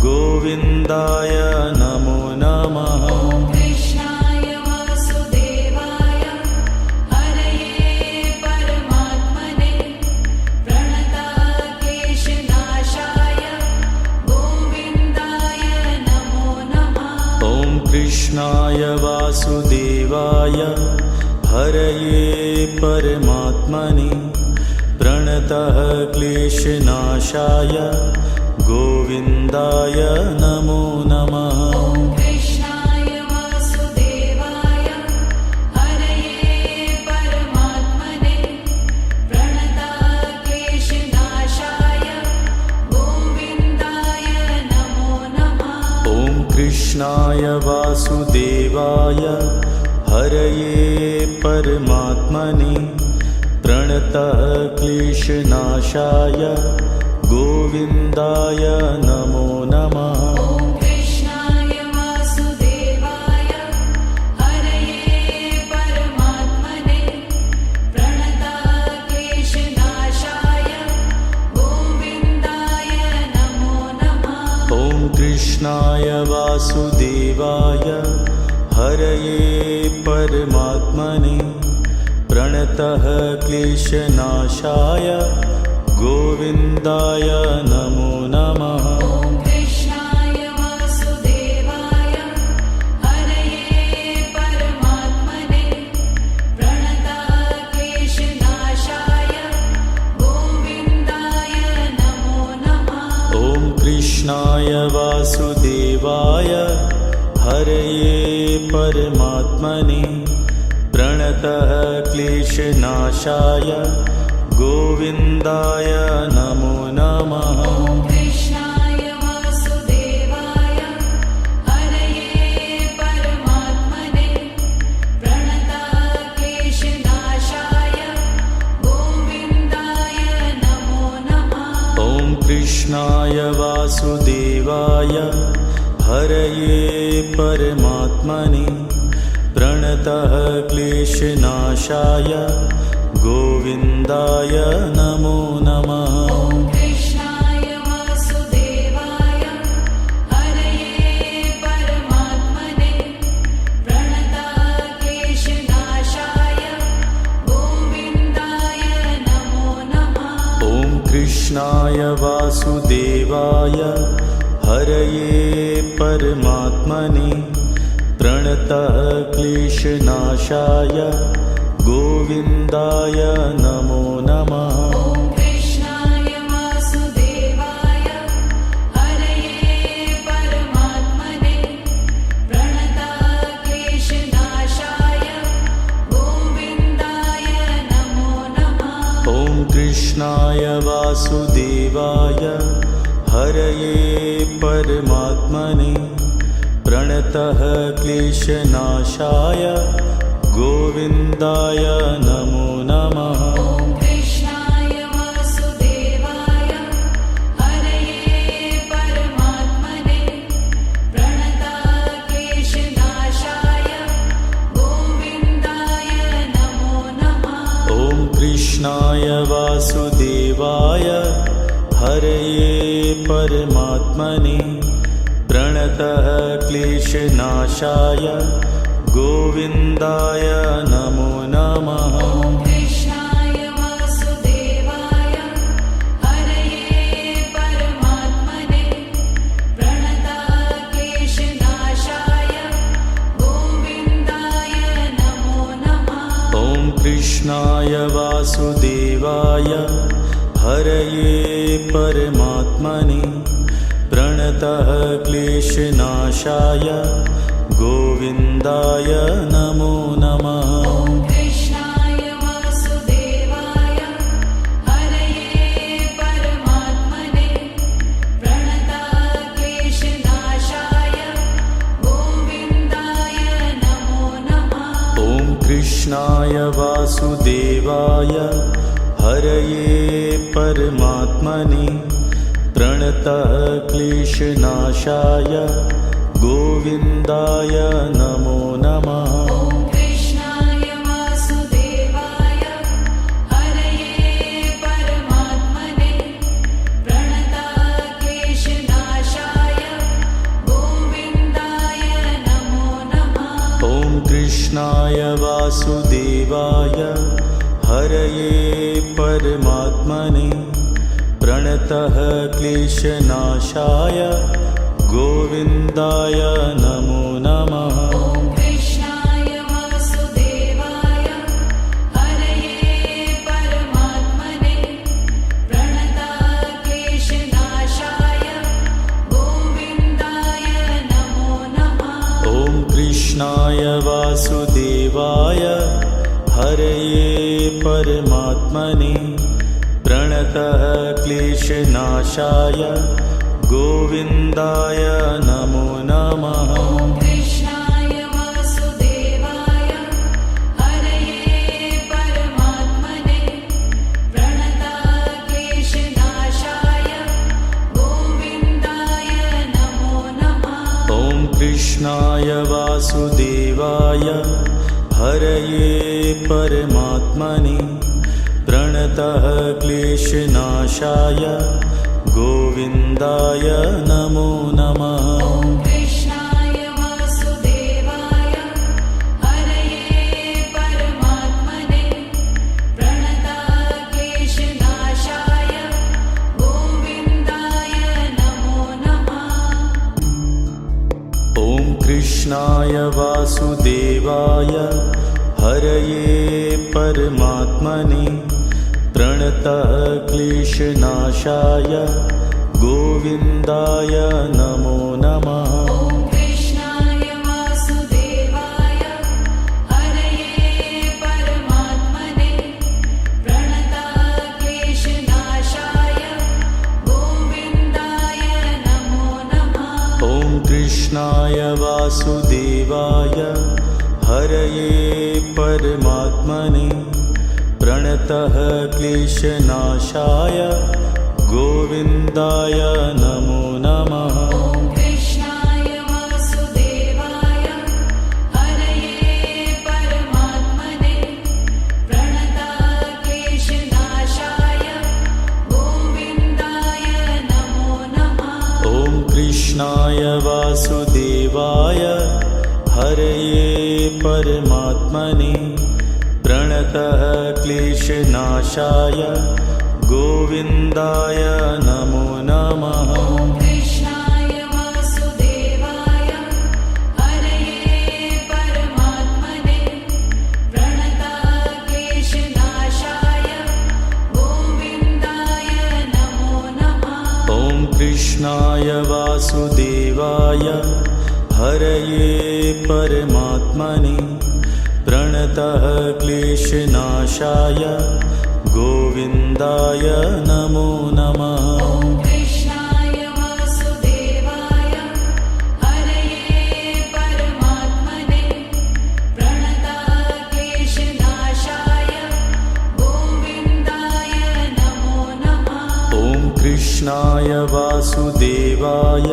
गोविन्दाय नमो नमः। ॐ कृष्णाय वासुदेवाय हरये परमात्मने प्रणतः क्लेशनाशाय गोविन्दाय नमो नमः। ॐ कृष्णाय वासुदेवाय हरये परमात्मने प्रणतः क्लेशनाशाय गोविन्दाय नमो नमः। ॐ कृष्णाय वासुदेवाय हरये परमात्मने प्रणतः क्लेशनाशाय गोविन्दाय नमो नमः। ॐ कृष्णाय वासुदेवाय हरये परमात्मने प्रणतः क्लेशनाशाय गोविन्दाय नमो नमः। ॐ कृष्णाय वासुदेवाय हरये परमात्मने प्रणतः क्लेशनाशाय गोविन्दाय नमो नमः। ॐ कृष्णाय वासुदेवाय हरये परमात्मने प्रणतः क्लेशनाशाय गोविन्दाय नमो नमः। ॐ कृष्णाय कृष्णाय वासुदेवाय हरये परमात्मने प्रणतः क्लेशनाशाय गोविन्दाय नमो नमः। ॐ कृष्णाय वासुदेवाय हरये परमात्मने प्रणतः क्लेशनाशाय गोविन्दाय नमो नमः। ॐ कृष्णाय वासुदेवाय हरये परमात्मने प्रणतः क्लेशनाशाय गोविन्दाय नमो नमः। ॐ कृष्णाय वासुदेवाय हरये परमात्मने प्रणतः क्लेशनाशाय गोविन्दाय नमो नमः। ॐ कृष्णाय वासुदेवाय हरये परमात्मने प्रणतः क्लेशनाशाय गोविन्दाय नमो नमः। ॐ कृष्णाय वासुदेवाय हरये परमात्मने प्रणतः क्लेशनाशाय गोविन्दाय नमो नमः। ॐ कृष्णाय वासुदेवाय हरये परमात्मने प्रणतः क्लेशनाशाय गोविन्दाय नमो नमः। ॐ कृष्णाय वासुदेवाय हरये परमात्मने प्रणतः क्लेशनाशाय गोविन्दाय नमो नमः। ॐ कृष्णाय वासुदेवाय हरये परमात्मने प्रणतः क्लेशनाशाय गोविन्दाय नमो नमः। ॐ कृष्णाय वासुदेवाय हरये परमात्मने प्रणतः क्लेशनाशाय गोविन्दाय नमो नमः। ॐ कृष्णाय वासुदेवाय हरये परमात्मने प्रणतः क्लेशनाशाय गोविन्दाय नमो नमः। ॐ कृष्णाय वासुदेवाय हरये परमात्मने प्रणतः क्लेशनाशाय गोविन्दाय नमो नमः। ॐ कृष्णाय वासुदेवाय हरये परमात्मने प्रणतः क्लेशनाशाय गोविन्दाय नमो नमः। ॐ कृष्णाय वासुदेवाय हरये परमात्मने प्रणतः क्लेशनाशाय गोविन्दाय नमो नमः। ॐ कृष्णाय वासुदेवाय हरये परमात्मने प्रणतः क्लेशनाशाय गोविन्दाय नमो नमः। ॐ कृष्णाय वासुदेवाय हरये परमात्मने प्रणतः क्लेशनाशाय गोविन्दाय नमो नमः। ॐ कृष्णाय वासुदेवाय हरये परमात्मने प्रणतः क्लेशनाशाय गोविन्दाय नमो नमः। ॐ कृष्णाय वासुदेवाय हरये परमात्मने प्रणतः क्लेशनाशाय गोविन्दाय नमो नमः। ॐ कृष्णाय वासुदेवाय हरये परमात्मने प्रणतः क्लेशनाशाय गोविन्दाय नमो नमः। ॐ कृष्णाय वासुदेवाय हरये परमात्मने प्रणतः क्लेशनाशाय गोविन्दाय नमो नमः। ॐ कृष्णाय वासुदेवाय हरये परमात्मने प्रणतः क्लेशनाशाय गोविन्दाय नमो नमः। ॐ कृष्णाय वासुदेवाय हरये परमात्मने प्रणतक्लेशनाशाय गोविन्दाय नमो नमः। ॐ कृष्णाय वासुदेवाय हरये परमात्मने प्रणतः क्लेशनाशाय गोविन्दाय नमो नमः। ॐ कृष्णाय वासुदेवाय हरये परमात्मने प्रणतक्लेशनाशाय गोविन्दाय नमो नमः। ॐ कृष्णाय वासुदेवाय हरये परमात्मने प्रणतः क्लेशनाशाय गोविन्दाय नमो नमः। ॐ कृष्णाय वासुदेवाय हरये परमात्मने प्रणतक्लेशनाशाय गोविन्दाय नमो नमः। ॐ कृष्णाय वासुदेवाय हरये परमात्मने प्रणतः क्लेशनाशाय गोविन्दाय नमो नमः। ॐ कृष्णाय वासुदेवाय हरये परमात्मने प्रणतक्लेशनाशाय गोविन्दाय नमो नमः। ॐ कृष्णाय वासुदेवाय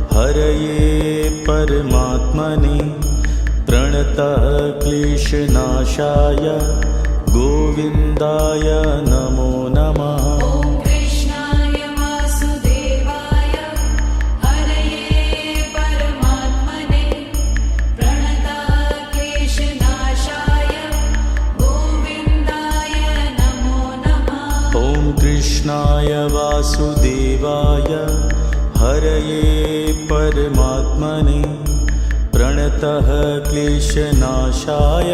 हरये परमात्मने प्रणतः क्लेशनाशाय गोविन्दाय नमो नमः। ॐ कृष्णाय वासुदेवाय हरये परमात्मने प्रणतक्लेशनाशाय गोविन्दाय नमो नमः। ॐ कृष्णाय वासुदेवाय हरये परमात्मने प्रणतः क्लेशनाशाय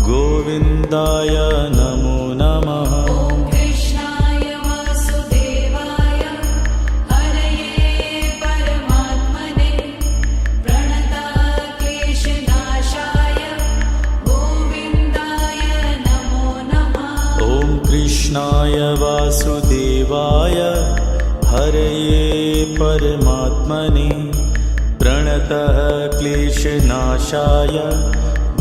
गोविन्दाय नमो नमः। ॐ कृष्णाय वासुदेवाय हरये परमात्मने प्रणतक्लेशनाशाय गोविन्दाय नमो नमः। ॐ कृष्णाय वासुदेवाय हरये परमात्मने प्रणतः क्लेशनाशाय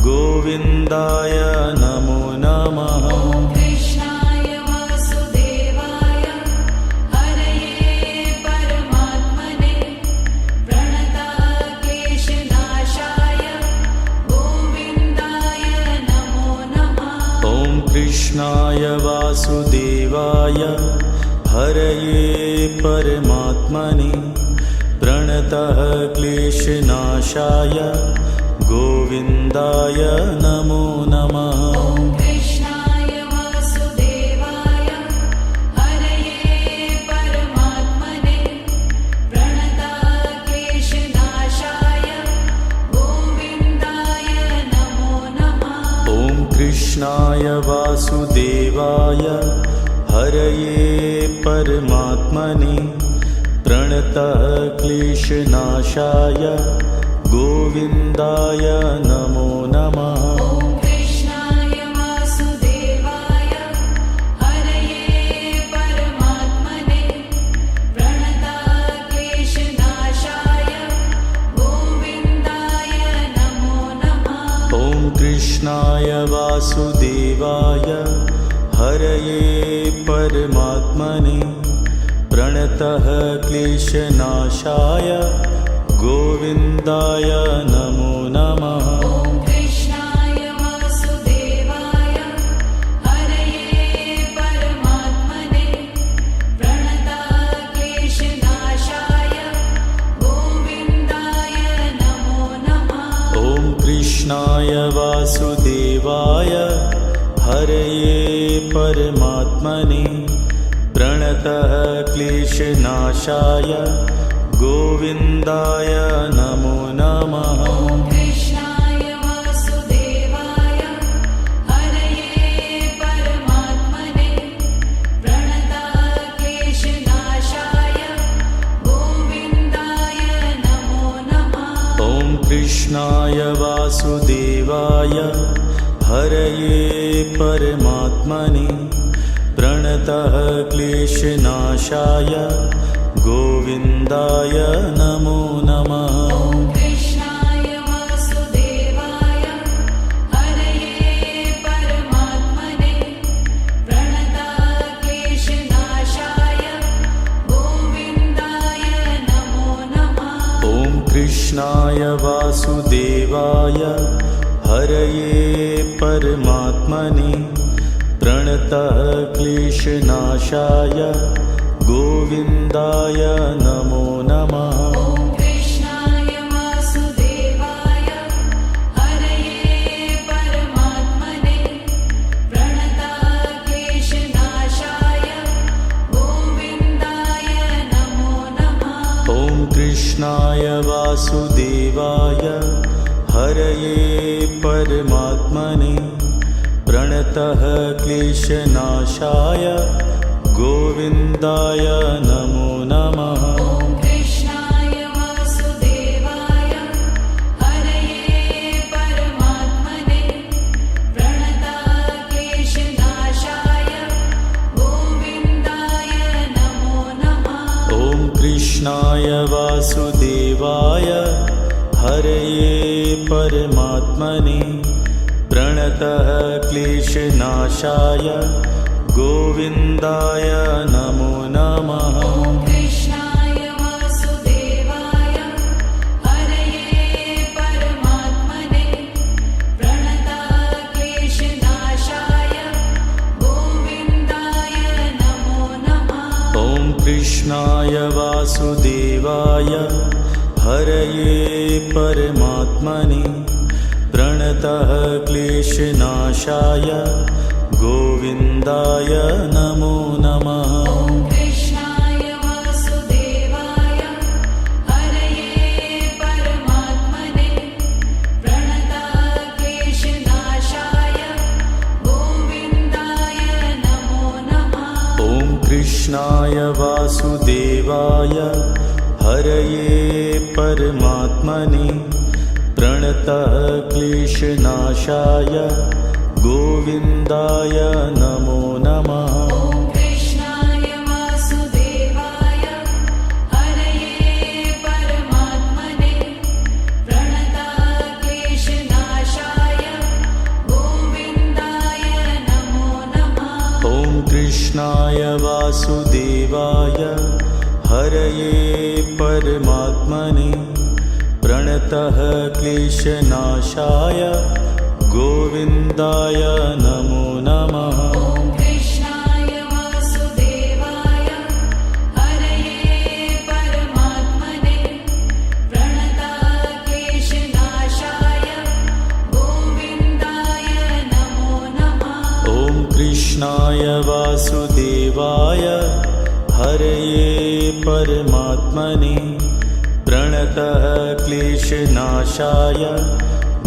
गोविन्दाय नमो नमः। ॐ कृष्णाय वासुदेवाय हरये परमात्मने प्रणतक्लेशनाशाय गोविन्दाय नमो नमः। ॐ कृष्णाय वासुदेवाय हरये परमात्मने प्रणतः क्लेशनाशाय गोविन्दाय नमो नमः। ॐ कृष्णाय वासुदेवाय हरये परमात्मने प्रणतक्लेशनाशाय गोविन्दाय नमो नमः। ॐ कृष्णाय वासुदेवाय हरये परमात्मने प्रणतः क्लेशनाशाय गोविन्दाय नमो नमः। ॐ कृष्णाय वासुदेवाय हरये परमात्मने प्रणतक्लेशनाशाय गोविन्दाय नमो नमः। ॐ कृष्णाय वासुदेवाय हरये परमात्मने प्रणतः क्लेशनाशाय गोविन्दाय नमो नमः। ॐ कृष्णाय वासुदेवाय हरये परमात्मने प्रणतक्लेशनाशाय गोविन्दाय नमो नमः। ॐ कृष्णाय वासुदेवाय हरये परमात्मने प्रणतः क्लेशनाशाय गोविन्दाय नमो नमः। ॐ कृष्णाय वासुदेवाय हरये परमात्मने प्रणतक्लेशनाशाय वासुदेवाय हरये परमात्मने प्रणतः क्लेशनाशाय गोविन्दाय नमो नमः। ॐ कृष्णाय वासुदेवाय हरये परमात्मने प्रणतः क्लेशनाशाय गोविन्दाय नमो नमः। ॐ कृष्णाय वासुदेवाय हरये परमात्मने प्रणतः क्लेशनाशाय गोविन्दाय नमो नमः। ॐ कृष्णाय वासुदेवाय हरये परमात्मने प्रणतः क्लेशनाशाय गोविन्दाय नमो नमः। ॐ कृष्णाय वासुदेवाय हरये परमात्मने प्रणतः क्लेशनाशाय गोविन्दाय नमो नमः। ॐ कृष्णाय वासुदेवाय हरये परमात्मने प्रणतः क्लेशनाशाय गोविन्दाय नमो नमः। ॐ कृष्णाय वासुदेवाय हरये परमात्मने प्रणतः क्लेशनाशाय गोविन्दाय नमो नमः। ॐ कृष्णाय वासुदेवाय हरये परमात्मने प्रणतः क्लेशनाशाय गोविन्दाय नमो नमः। ॐ कृष्णाय वासुदेवाय हरये परमात्मने प्रणतः क्लेशनाशाय गोविन्दाय नमो नमः। ॐ कृष्णाय वासुदेवाय हरये परमात्मने प्रणतः क्लेशनाशाय गोविन्दाय नमो नमः। ॐ कृष्णाय वासुदेवाय हरये परमात्मने प्रणतः क्लेशनाशाय गोविन्दाय नमो नमः। ॐ कृष्णाय वासुदेवाय हरये परमात्मने प्रणतः क्लेशनाशाय गोविन्दाय नमो नमः। ॐ कृष्णाय वासुदेवाय हरये परमात्मने प्रणतः क्लेशनाशाय गोविन्दाय नमो नमः। ॐ कृष्णाय वासुदेवाय हरये परमात्मने प्रणतः क्लेशनाशाय गोविन्दाय नमो नमः। ॐ कृष्णाय वासुदेवाय हरये परमात्मने प्रणतः क्लेशनाशाय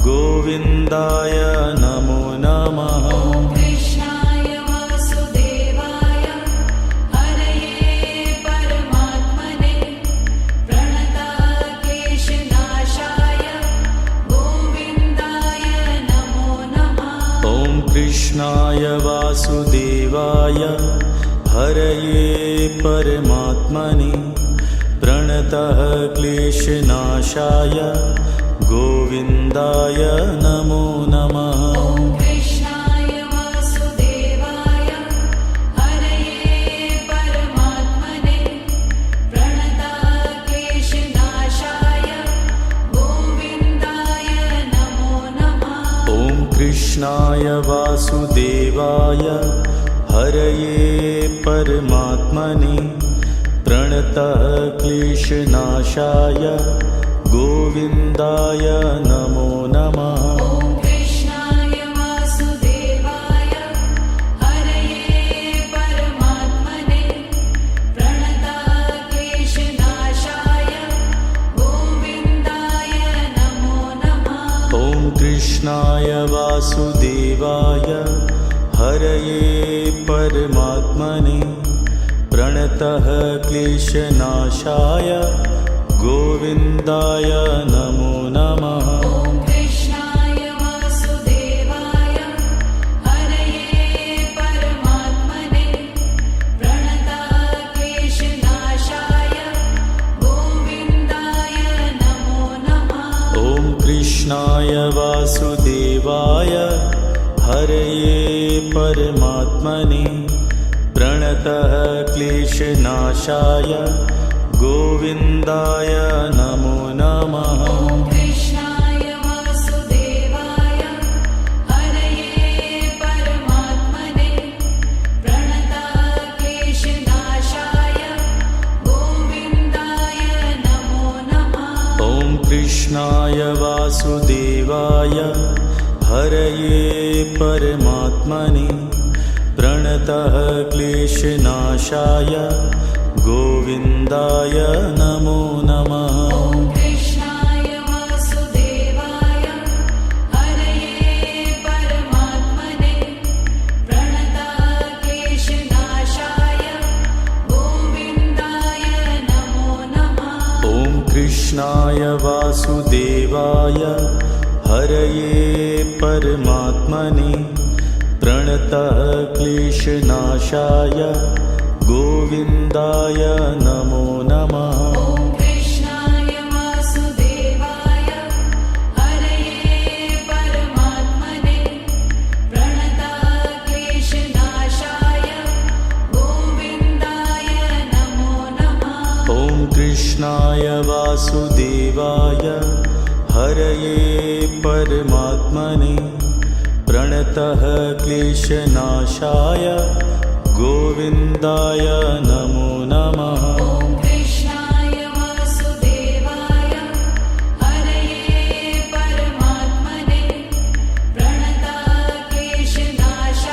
गोविन्दाय नमो नमः। ॐ कृष्णाय वासुदेवाय हरये परमात्मने प्रणतः क्लेशनाशाय गोविन्दाय नमो नमः। ॐ कृष्णाय वासुदेवाय हरये परमात्मने प्रणतः क्लेशनाशाय गोविन्दाय नमो नमः। ॐ कृष्णाय वासुदेवाय हरये परमात्मने प्रणतः क्लेशनाशाय गोविन्दाय नमो नमः। ॐ कृष्णाय वासुदेवाय हरये परमात्मने प्रणतः क्लेशनाशाय गोविन्दाय नमो नमः। ॐ कृष्णाय वासुदेवाय हरये परमात्मने प्रणतः क्लेशनाशाय गोविन्दाय नमो नमः। ॐ कृष्णाय वासुदेवाय हरये परमात्मने प्रणतः क्लेशनाशाय गोविन्दाय नमो नमः। ॐ कृष्णाय कृष्णाय हरये परमात्मने प्रणतः क्लेशनाशाय गोविन्दाय नमो नमः। ॐ कृष्णाय वासुदेवाय हरये परमात्मने प्रणतः क्लेशनाशाय गोविन्दाय नमो नमः। ॐ कृष्णाय वासुदेवाय हरये परमात्मने प्रणतः क्लेशनाशाय गोविन्दाय नमो नमः। ॐ कृष्णाय वासुदेवाय हरये परमात्मने प्रणतः क्लेशनाशाय गोविन्दाय नमो नमः। ॐ कृष्णाय वासुदेवाय हरये परमात्मने प्रणतः क्लेशनाशाय गोविन्दाय नमो नमः। ॐ कृष्णाय वासुदेवाय हरये परमात्मने प्रणतः क्लेशनाशाय गोविन्दाय नमो नमः। ॐ कृष्णाय वासुदेवाय हरये परमात्मने प्रणतः क्लेशनाशाय गोविन्दाय नमो नमः। ॐ कृष्णाय वासुदेवाय हरये परमात्मने प्रणतः क्लेशनाशाय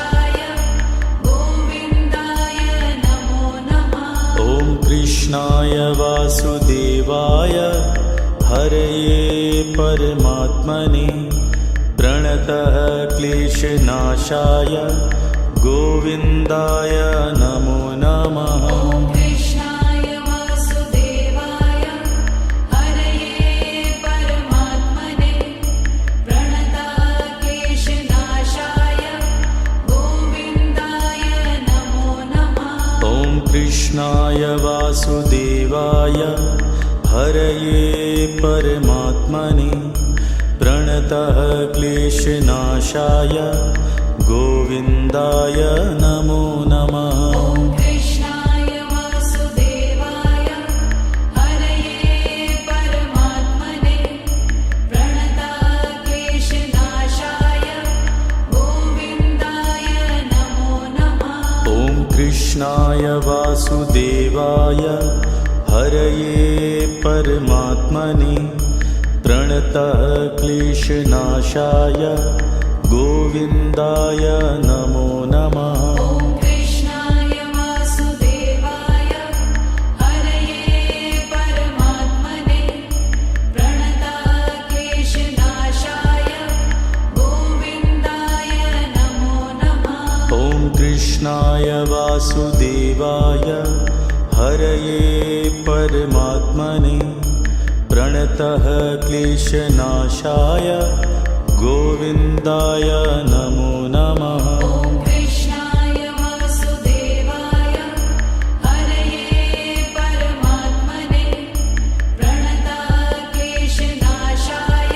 गोविन्दाय नमो नमः। ॐ कृष्णाय वासुदेवाय हरये परमात्मने प्रणतः क्लेशनाशाय गोविन्दाय नमो नमः। ॐ कृष्णाय वासुदेवाय हरये परमात्मने प्रणतः क्लेशनाशाय गोविन्दाय नमो नमः। ॐ कृष्णाय वासुदेवाय हरये परमात्मने प्रणतः क्लेशनाशाय गोविन्दाय नमो नमः। ॐ कृष्णाय वासुदेवाय हरये परमात्मने प्रणतः क्लेशनाशाय गोविन्दाय नमो नमः। ॐ कृष्णाय वासुदेवाय हरये परमात्मने प्रणतः क्लेशनाशाय गोविन्दाय नमो नमः। ॐ कृष्णाय वासुदेवाय हरये परमात्मने प्रणतः क्लेशनाशाय गोविन्दाय नमो नमः। ॐ कृष्णाय वासुदेवाय हरये परमात्मने प्रणतः क्लेशनाशाय गोविन्दाय नमो नमः। ॐ कृष्णाय वासुदेवाय हरये परमात्मने प्रणतः क्लेशनाशाय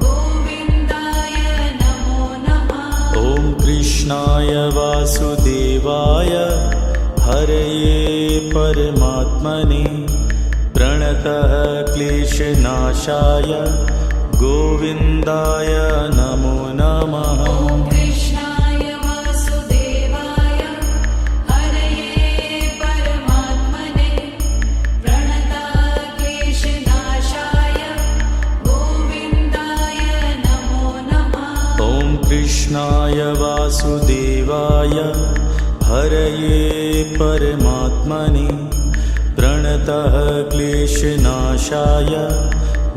गोविन्दाय नमो नमः। ॐ कृष्णाय वासुदेवाय हरये परमात्मने प्रणतः क्लेशनाशाय गोविन्दाय नमो नमः। ॐ कृष्णाय वासुदेवाय हरये परमात्मने प्रणतः क्लेशनाशाय गोविन्दाय नमो नमः। ॐ कृष्णाय वासुदेवाय हरये परमात्मने प्रणतः क्लेशनाशाय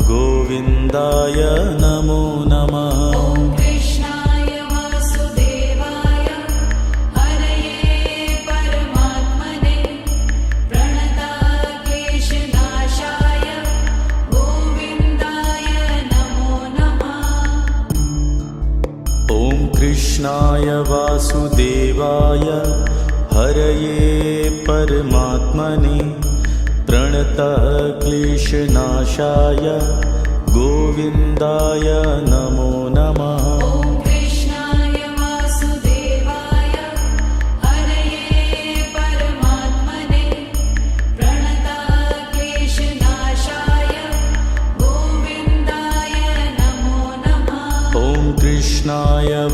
गोविन्दाय नमो नमः। ॐ कृष्णाय वासुदेवाय हरये परमात्मने प्रणतः क्लेशनाशाय गोविन्दाय नमो नमः। ॐ कृष्णाय वासुदेवाय हरये परमात्मने प्रणतः क्लेशनाशाय गोविन्दाय नमो नमः। ॐ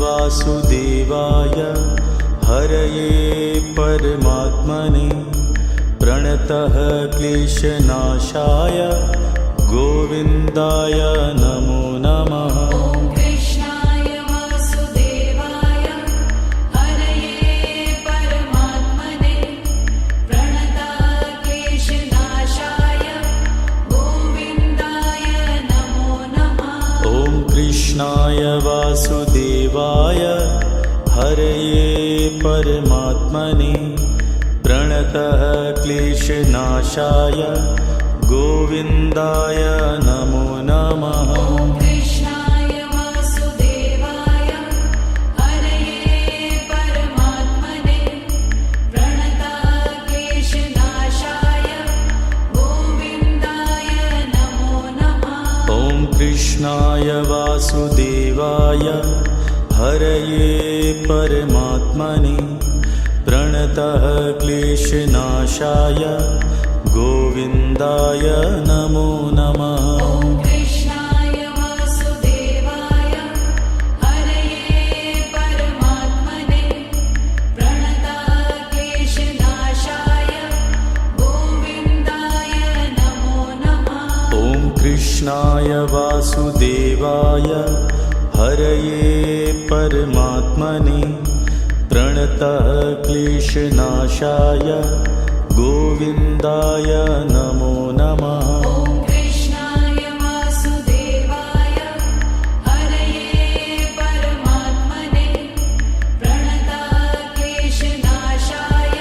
वासुदेवाय हरये परमात्मने प्रणतः क्लेशनाशाय गोविन्दाय नमो नमः। ॐ कृष्णाय वासुदेवाय हरये परमात्मने प्रणतः क्लेशनाशाय गोविन्दाय नमो नमः। ॐ कृष्णाय वासुदेवाय हरये परमात्मने प्रणतः क्लेशनाशाय गोविन्दाय नमो नमः। ॐ कृष्णाय वासुदेवाय हरये परमात्मने प्रणतः क्लेशनाशाय गोविन्दाय नमो नमः। ॐ कृष्णाय वासुदेवाय हरये परमात्मने प्रणतः क्लेशनाशाय गोविन्दाय नमो नमः। ॐ कृष्णाय वासुदेवाय हरये परमात्मने प्रणतः क्लेशनाशाय गोविन्दाय नमो नमः। ॐ कृष्णाय वासुदेवाय हरये परमात्मने प्रणतः क्लेशनाशाय गोविन्दाय नमो नमः। ॐ कृष्णाय वासुदेवाय हरये परमात्मने प्रणतः क्लेशनाशाय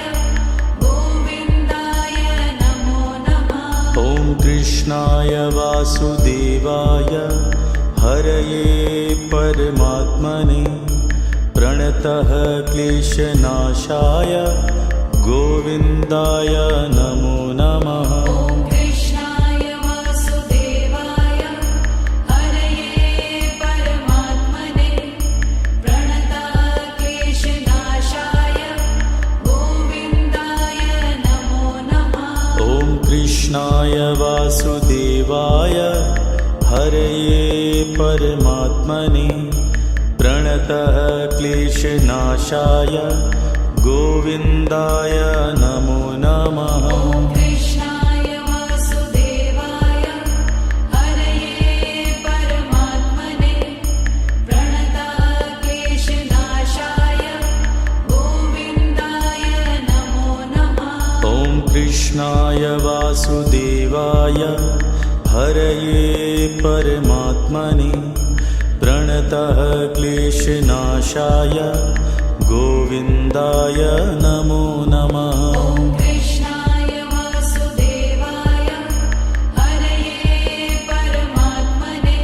गोविन्दाय नमो नमः। ॐ कृष्णाय वासुदेवाय हरये परमात्मने प्रणतः क्लेशनाशाय गोविन्दाय नमो नमः। ॐ कृष्णाय वासुदेवाय हरये परमात्मने प्रणतः क्लेशनाशाय गोविन्दाय नमो नमः। ॐ कृष्णाय वासुदेवाय हरये परमात्मने प्रणतः क्लेशनाशाय गोविन्दाय नमो नमः। ॐ कृष्णाय वासुदेवाय हरये परमात्मने प्रणतः क्लेशनाशाय गोविन्दाय नमो नमः। ॐ कृष्णाय वासुदेवाय हरये परमात्मने प्रणतः क्लेशनाशाय गोविन्दाय नमो नमः। ॐ कृष्णाय वासुदेवाय हरये परमात्मने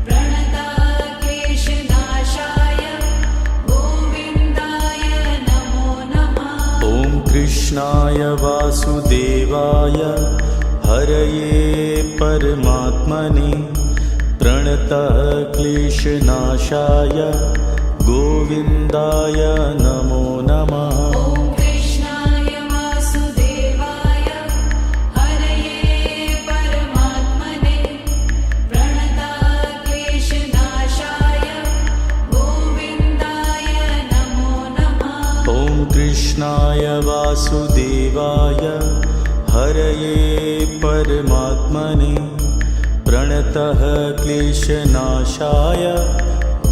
प्रणतः क्लेशनाशाय गोविन्दाय नमो नमः। ॐ कृष्णाय वासुदेवाय हरये परमात्मने प्रणतः क्लेशनाशाय गोविन्दाय नमो नमः। ॐ कृष्णाय वासुदेवाय हरये परमात्मने प्रणतः क्लेशनाशाय गोविन्दाय नमो नमः। ॐ कृष्णाय वासुदेवाय हरये परमात्मने प्रणतः क्लेशनाशाय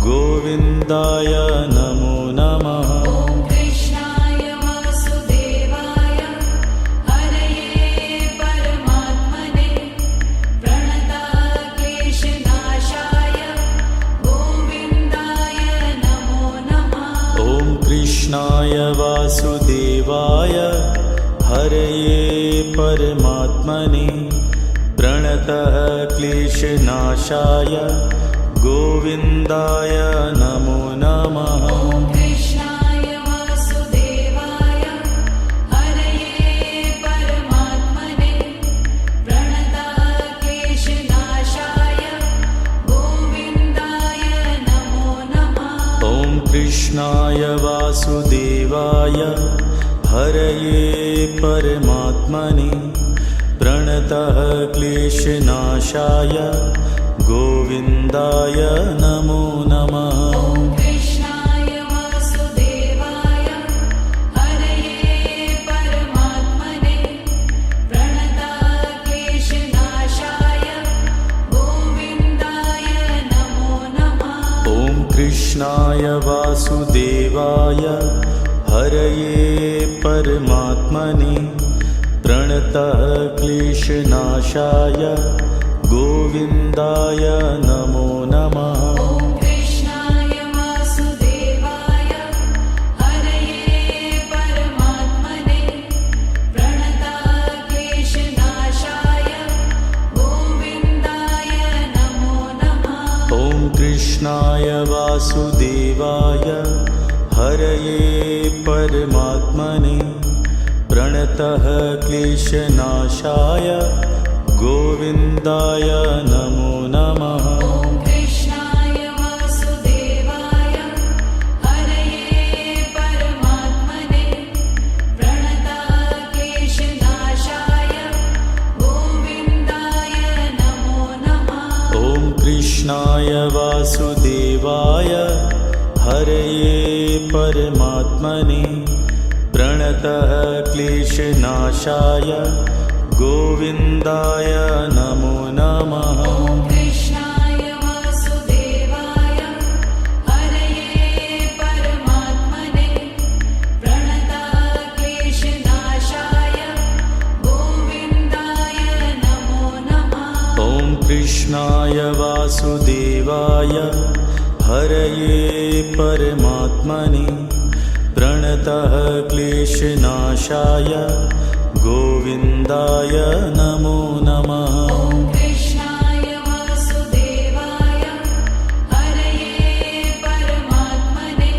गोविन्दाय नमो नमः। ॐ कृष्णाय वासुदेवाय हरये परमात्मने प्रणतः क्लेशनाशाय गोविन्दाय नमो नमः। ॐ कृष्णाय वासुदेवाय हरये परमात्मने प्रणतः क्लेशनाशाय गोविन्दाय नमो नमः। ॐ कृष्णाय वासुदेवाय हरये परमात्मने प्रणतः क्लेशनाशाय गोविन्दाय नमो नमः। ॐ कृष्णाय वासुदेवाय हरये परमात्मने प्रणतः क्लेशनाशाय गोविन्दाय नमो नमः। ॐ कृष्णाय वासुदेवाय हरये परमात्मने प्रणतः क्लेशनाशाय गोविन्दाय नमो नमः। ॐ कृष्णाय वासुदेवाय हरये परमात्मने प्रणतः क्लेशनाशाय गोविन्दाय नमो नमः। ॐ कृष्णाय वासुदेवाय हरये परमात्मने प्रणतः क्लेशनाशाय गोविन्दाय नमो नमः। ॐ कृष्णाय वासुदेवाय हरये परमात्मने प्रणतः क्लेशनाशाय गोविन्दाय नमो नमः। ॐ कृष्णाय वासुदेवाय हरये परमात्मने प्रणतः क्लेशनाशाय गोविन्दाय नमो नमः। ॐ कृष्णाय वासुदेवाय हरये परमात्मने प्रणतः क्लेशनाशाय गोविन्दाय नमो नमः। ॐ कृष्णाय वासुदेवाय हरये परमात्मने प्रणतः क्लेशनाशाय गोविन्दाय नमो नमः। ॐ कृष्णाय वासुदेवाय हरये परमात्मने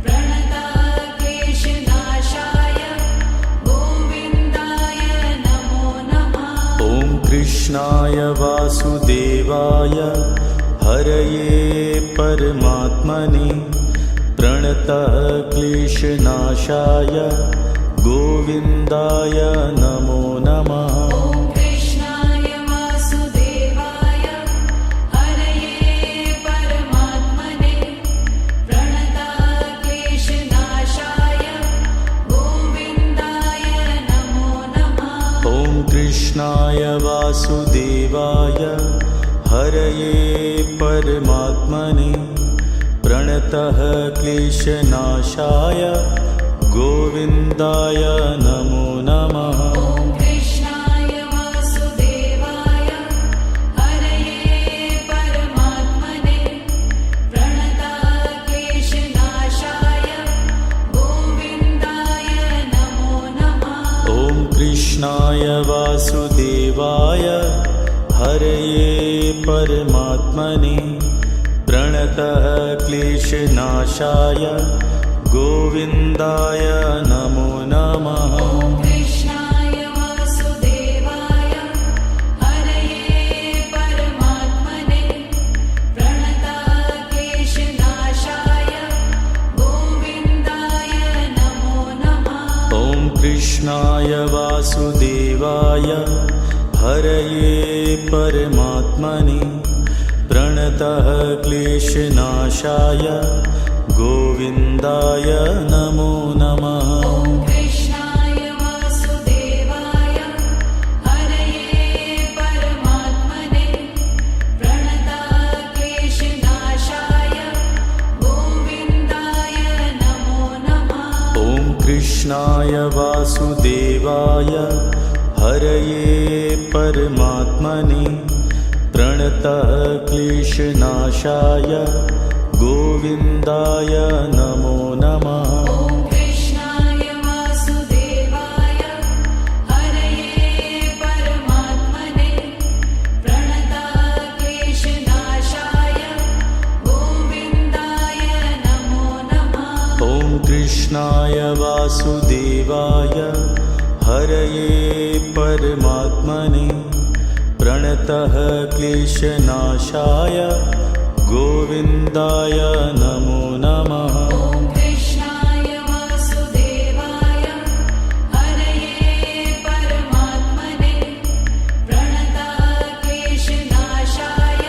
प्रणतः क्लेशनाशाय गोविन्दाय नमो नमः। ॐ कृष्णाय वासुदेवाय हरये परमात्मने प्रणतः क्लेशनाशाय गोविन्दाय नमो नमः। ॐ कृष्णाय वासुदेवाय हरये परमात्मने प्रणतः क्लेशनाशाय गोविन्दाय नमो नमः। ॐ कृष्णाय वासुदेवाय हरये परमात्मने प्रणतः क्लेशनाशाय गोविन्दाय नमो नमः। ॐ कृष्णाय वासुदेवाय हरये परमात्मने प्रणतः क्लेशनाशाय गोविन्दाय नमो नमः। ॐ कृष्णाय वासुदेवाय हरये परमात्मने प्रणतः क्लेशनाशाय गोविन्दाय नमो नमः। ॐ कृष्णाय वासुदेवाय हरये परमात्मने प्रणतः क्लेशनाशाय गोविन्दाय नमो नमः। ॐ कृष्णाय वासुदेवाय हरये परमात्मने प्रणतः क्लेशनाशाय गोविन्दाय नमो नमः। ॐ कृष्णाय वासुदेवाय हरये परमात्मने प्रणतः क्लेशनाशाय गोविन्दाय नमो नमः। ॐ कृष्णाय वासुदेवाय हरये परमात्मने प्रणतः क्लेशनाशाय गोविन्दाय नमो नमः। ॐ कृष्णाय वासुदेवाय हरये परमात्मने प्रणतः क्लेशनाशाय गोविन्दाय नमो नमः। ॐ कृष्णाय वासुदेवाय हरये परमात्मने प्रणतः क्लेशनाशाय गोविन्दाय नमो नमः। ॐ कृष्णाय वासुदेवाय हरये परमात्मने प्रणतः क्लेशनाशाय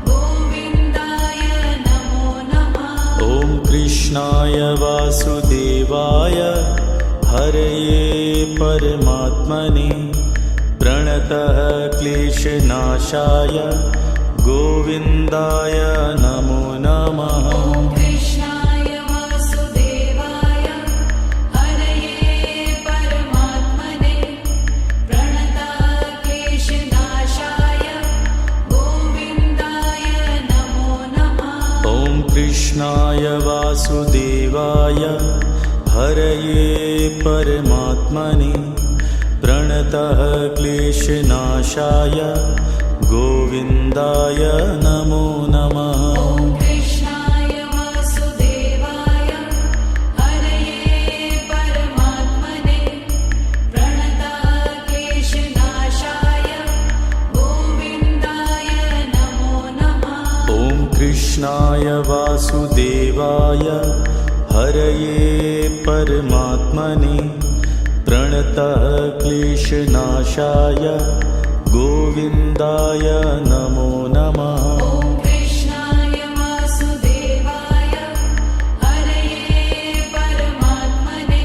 गोविन्दाय नमो नमः। ॐ कृष्णाय वासुदेवाय हरये परमात्मने प्रणतः क्लेशनाशाय गोविन्दाय नमो नमः। ॐ कृष्णाय कृष्णाय वासुदेवाय हरये परमात्मने प्रणतः क्लेशनाशाय गोविन्दाय नमो नमः। ॐ कृष्णाय वासुदेवाय हरये परमात्मने प्रणतः क्लेशनाशाय गोविन्दाय नमो नमः। ॐ कृष्णाय वासुदेवाय हरये परमात्मने प्रणतः क्लेशनाशाय गोविन्दाय नमो नमः। ॐ कृष्णाय वासुदेवाय हरये परमात्मने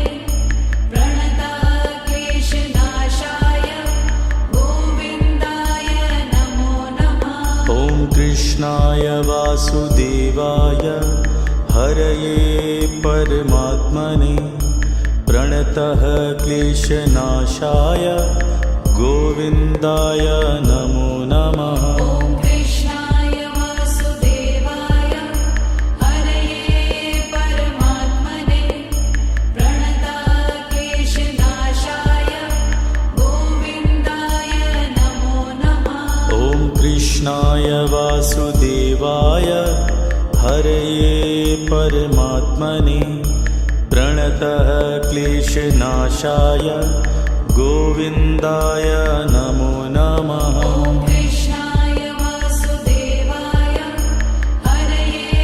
प्रणतः क्लेशनाशाय गोविन्दाय नमो नमः। ॐ कृष्णाय वासुदेवाय हरये परमात्मने प्रणतः क्लेशनाशाय गोविन्दाय नमो नमः। ॐ कृष्णाय वासुदेवाय हरये परमात्मने प्रणतः क्लेशनाशाय गोविन्दाय नमो नमः। ॐ कृष्णाय वासुदेवाय हरये परमात्मने प्रणतः क्लेशनाशाय गोविन्दाय नमो नमः। ॐ कृष्णाय वासुदेवाय हरये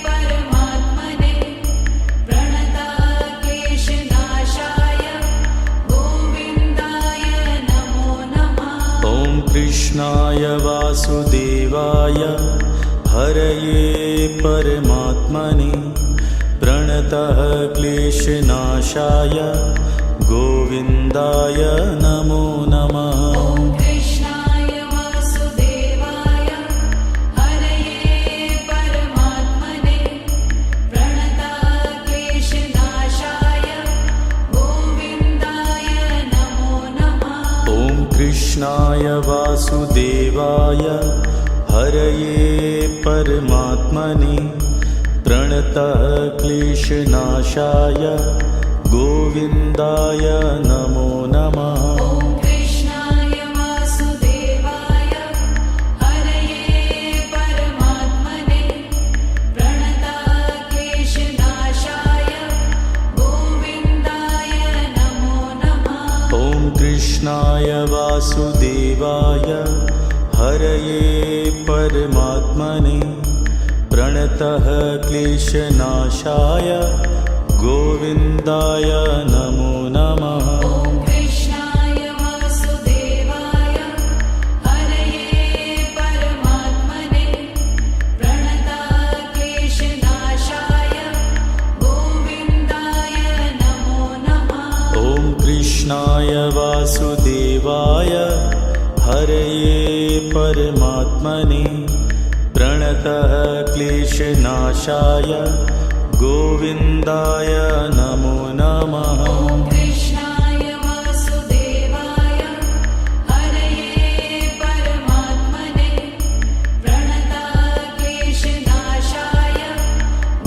परमात्मने प्रणतः क्लेशनाशाय गोविन्दाय नमो नमः। ॐ कृष्णाय वासुदेवाय हरये परमात्मने प्रणतः क्लेशनाशाय गोविन्दाय नमो नमः। ॐ कृष्णाय वासुदेवाय हरये परमात्मने प्रणतः क्लेशनाशाय गोविन्दाय नमो नमः। ॐ कृष्णाय वासुदेवाय हरये परमात्मने प्रणतः क्लेशनाशाय गोविन्दाय नमो नमः। ॐ कृष्णाय वासुदेवाय हरये परमात्मने प्रणतः क्लेशनाशाय गोविन्दाय नमो नमः। ॐ कृष्णाय वासुदेवाय हरये परमात्मने प्रणतः क्लेशनाशाय गोविन्दाय नमो नमः। ॐ कृष्णाय वासुदेवाय हरये परमात्मने प्रणतः क्लेशनाशाय गोविन्दाय नमो नमः। ॐ कृष्णाय वासुदेवाय हरये परमात्मने प्रणतः क्लेशनाशाय गोविन्दाय नमो नमः। ॐ कृष्णाय वासुदेवाय हरये परमात्मने प्रणतः क्लेशनाशाय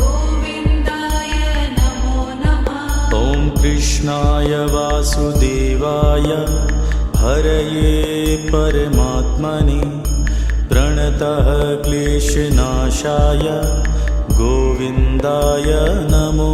गोविन्दाय नमो नमः। ॐ कृष्णाय वासुदेवाय हरये परमात्मने प्रणतः क्लेशनाशाय गोविन्दाय नमो